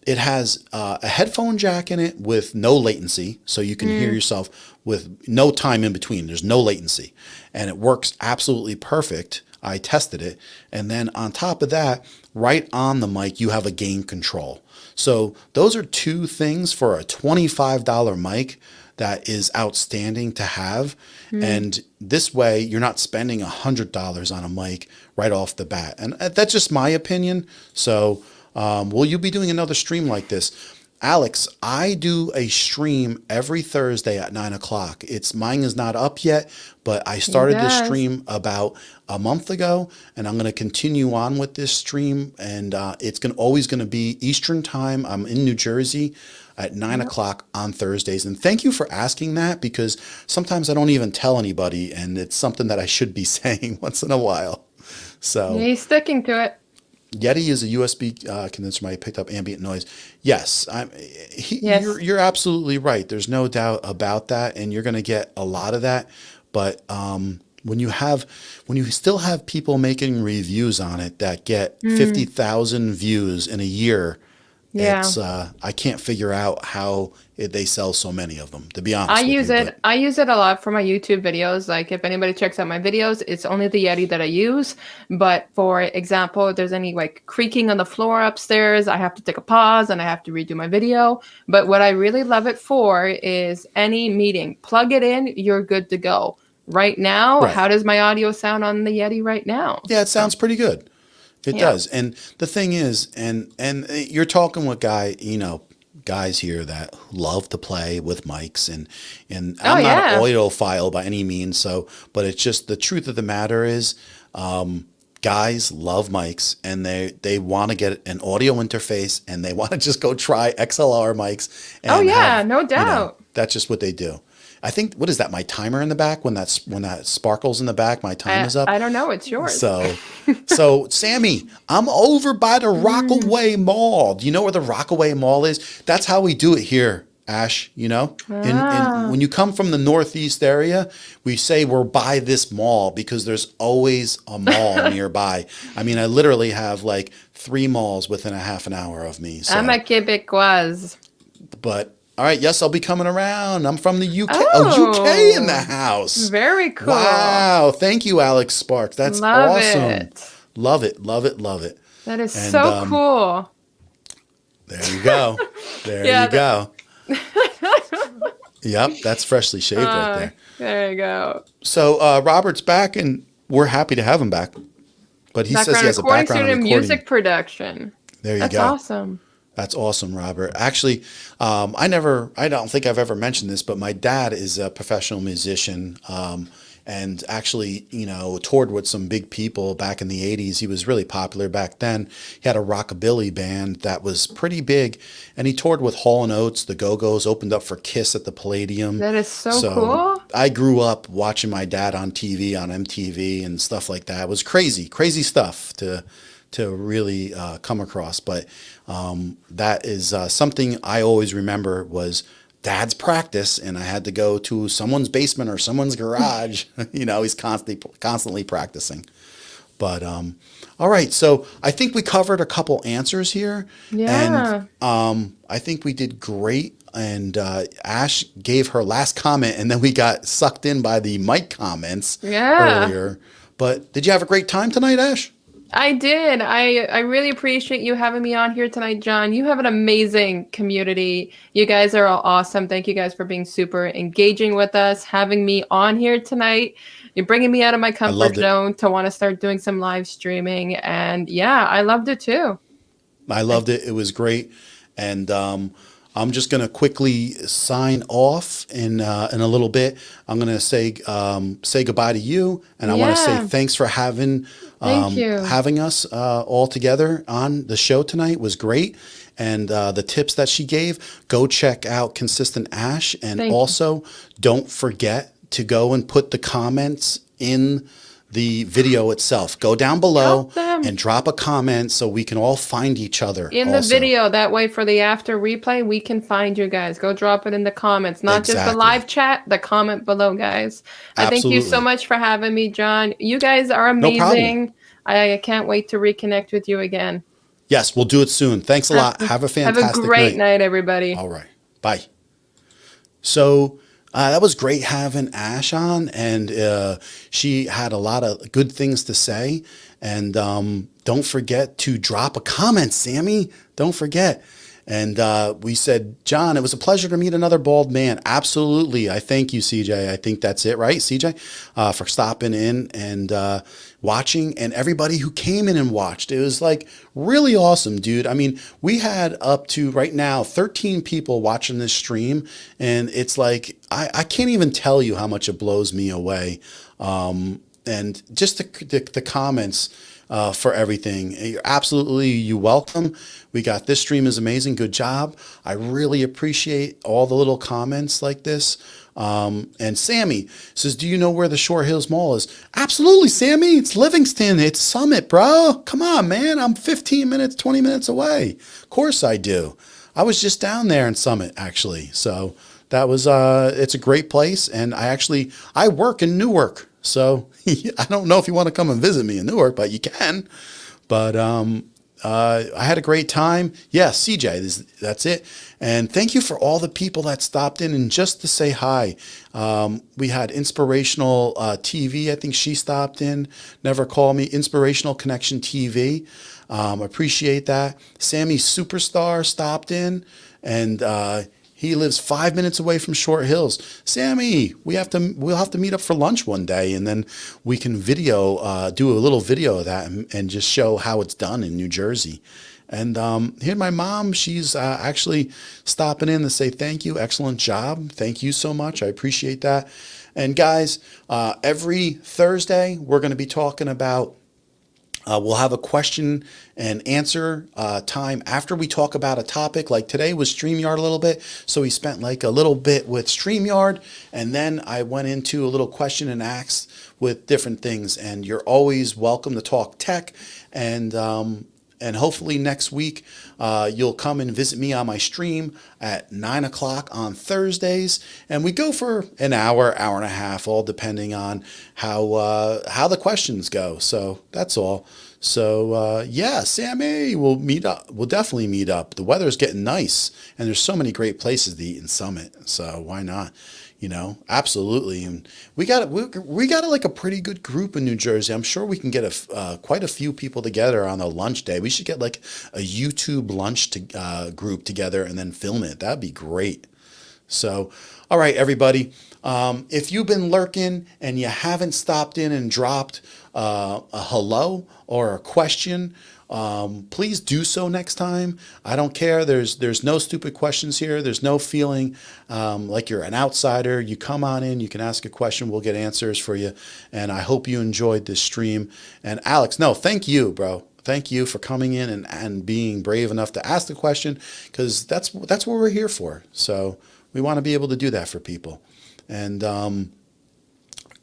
It has a headphone jack in it with no latency, so you can hear yourself with no time in between. There's no latency, and it works absolutely perfect. I tested it, and then on top of that, right on the mic, you have a gain control. So those are two things for a $25 mic that is outstanding to have. And this way, you're not spending $100 on a mic right off the bat. And that's just my opinion. So will you be doing another stream like this? Alex, I do a stream every Thursday at 9 o'clock. Mine is not up yet, but I started this stream about a month ago, and I'm going to continue on with this stream. And it's always going to be Eastern time. I'm in New Jersey at 9 o'clock on Thursdays. And thank you for asking that, because sometimes I don't even tell anybody, and it's something that I should be saying once in a while. So He's sticking to it. Yeti is a USB condenser mic. Picked up ambient noise. Yes, Yes. You're absolutely right. There's no doubt about that, and you're going to get a lot of that. But when you still have people making reviews on it that get 50,000 views in a year, it's I can't figure out how they sell so many of them. To be honest, I use it a lot for my YouTube videos. Like, if anybody checks out my videos, it's only the Yeti that I use. But for example, if there's any like creaking on the floor upstairs, I have to take a pause and I have to redo my video. But what I really love it for is any meeting. Plug it in, you're good to go. Right now, Right. How does my audio sound on the Yeti right now? Yeah, it sounds pretty good. It does. And the thing is, and you're talking with guys here that love to play with mics, and I'm not an audiophile by any means. So, but it's just the truth of the matter is, guys love mics, and they want to get an audio interface, and they want to just go try XLR mics. And no doubt. that's just what they do. I think, what is that? My timer in the back, when that sparkles in the back, my time is up. I don't know. It's yours. So Sammy, I'm over by the Rockaway Mall. Do you know where the Rockaway Mall is? That's how we do it here, Ash. You know, when you come from the Northeast area, we say we're by this mall because there's always a mall nearby. I mean, I literally have like 3 malls within a half an hour of me. So. I'm a Quebecoise. But all right, yes, I'll be coming around. I'm from the UK. Oh, UK in the house. Very cool. Wow. Thank you, Alex Sparks. That's awesome. Love it. Love it. Love it. That is so cool. There you go. There you go. Yep, that's freshly shaved right there. There you go. So Robert's back, and we're happy to have him back. But he says he has a background in music production. There you go. That's awesome. That's awesome, Robert. Actually, I don't think I've ever mentioned this, but my dad is a professional musician, and actually, you know, toured with some big people back in the 80s. He was really popular back then. He had a rockabilly band that was pretty big, and he toured with Hall & Oates, the Go-Go's, opened up for Kiss at the Palladium. That is so cool. I grew up watching my dad on TV, on MTV and stuff like that. It was crazy stuff to really come across. But that is something I always remember was Dad's practice, and I had to go to someone's basement or someone's garage. You know, he's constantly practicing. But all right, so I think we covered a couple answers here. Yeah. And I think we did great. And Ash gave her last comment, and then we got sucked in by the mic comments earlier. But did you have a great time tonight, Ash? I did. I really appreciate you having me on here tonight, John. You have an amazing community. You guys are all awesome. Thank you guys for being super engaging with us, having me on here tonight. You're bringing me out of my comfort zone to want to start doing some live streaming. And yeah, I loved it too. I loved it. It was great. And I'm just going to quickly sign off in a little bit. I'm going to say goodbye to you, and I want to say thanks for having us all together on the show tonight. It was great, and the tips that she gave. Go check out Consistent Ash, and also don't forget to go and put the comments in the video itself. Go down below and drop a comment so we can all find each other in the video. That way, for the after replay, we can find you guys. Go drop it in the comments, not just the live chat, the comment below, guys. I thank you so much for having me, John. You guys are amazing. I can't wait to reconnect with you again. Yes, we'll do it soon. Thanks a lot. Have a fantastic Have a great night, everybody. All right. Bye. So that was great having Ash on, and she had a lot of good things to say. And don't forget to drop a comment, Sammy. Don't forget. And we said, John, it was a pleasure to meet another bald man. Absolutely. I thank you, CJ. I think that's it, right, CJ? For stopping in and watching, and everybody who came in and watched. It was like really awesome, dude. I mean, we had up to right now 13 people watching this stream, and it's like I can't even tell you how much it blows me away. And just the comments for everything. You're welcome. We got this stream is amazing. Good job. I really appreciate all the little comments like this. And Sammy says, do you know where the Short Hills Mall is? Absolutely, Sammy. It's Livingston. It's Summit, bro. Come on, man. I'm 15 minutes, 20 minutes away. Of course I do. I was just down there in Summit, actually. So that was, it's a great place. And I work in Newark. So I don't know if you want to come and visit me in Newark, but you can. But I had a great time. Yeah, CJ, that's it. And thank you for all the people that stopped in and just to say hi. We had Inspirational TV. I think she stopped in. Never Call Me. Inspirational Connection TV. Appreciate that. Sammy Superstar stopped in, and he lives 5 minutes away from Short Hills. Sammy, we'll have to meet up for lunch one day, and then we can do a little video of that and just show how it's done in New Jersey. And here, my mom, she's actually stopping in to say thank you. Excellent job. Thank you so much. I appreciate that. And guys, every Thursday, we're going to be talking about We'll have a question and answer time after we talk about a topic. Like today was StreamYard a little bit. So we spent like a little bit with StreamYard. And then I went into a little question and ask with different things. And you're always welcome to talk tech. And hopefully next week, you'll come and visit me on my stream at 9 o'clock on Thursdays. And we go for an hour, hour and a half, all depending on how the questions go. So that's all. So yeah, Sammy, we'll meet up. We'll definitely meet up. The weather's getting nice, and there's so many great places to eat in Summit. So why not? You know, absolutely. And we got like a pretty good group in New Jersey. I'm sure we can get quite a few people together on a lunch day. We should get like a YouTube lunch group together and then film it. That'd be great. So, all right, everybody. If you've been lurking and you haven't stopped in and dropped a hello or a question, please do so next time. I don't care. There's no stupid questions here. There's no feeling like you're an outsider. You come on in, you can ask a question. We'll get answers for you. And I hope you enjoyed this stream. And Alex, no, thank you, bro. Thank you for coming in and being brave enough to ask the question, because that's what we're here for. So we want to be able to do that for people. And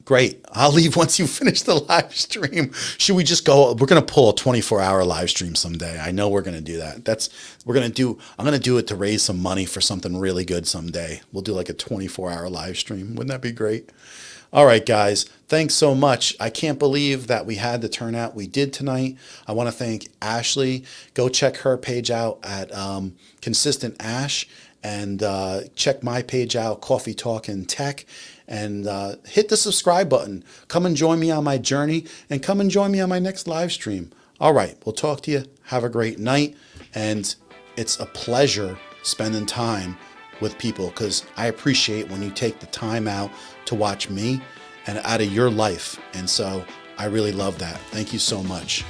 great. I'll leave once you finish the live stream. Should we just go? We're going to pull a 24-hour live stream someday. I know we're going to do that. I'm going to do it to raise some money for something really good someday. We'll do like a 24-hour live stream. Wouldn't that be great? All right, guys. Thanks so much. I can't believe that we had the turnout we did tonight. I want to thank Ashley. Go check her page out at Consistent Ash. And check my page out, Coffee Talk and Tech, and hit the subscribe button. Come and join me on my journey, and come and join me on my next live stream. All right, we'll talk to you. Have a great night, and it's a pleasure spending time with people, because I appreciate when you take the time out to watch me and out of your life, and so I really love that. Thank you so much.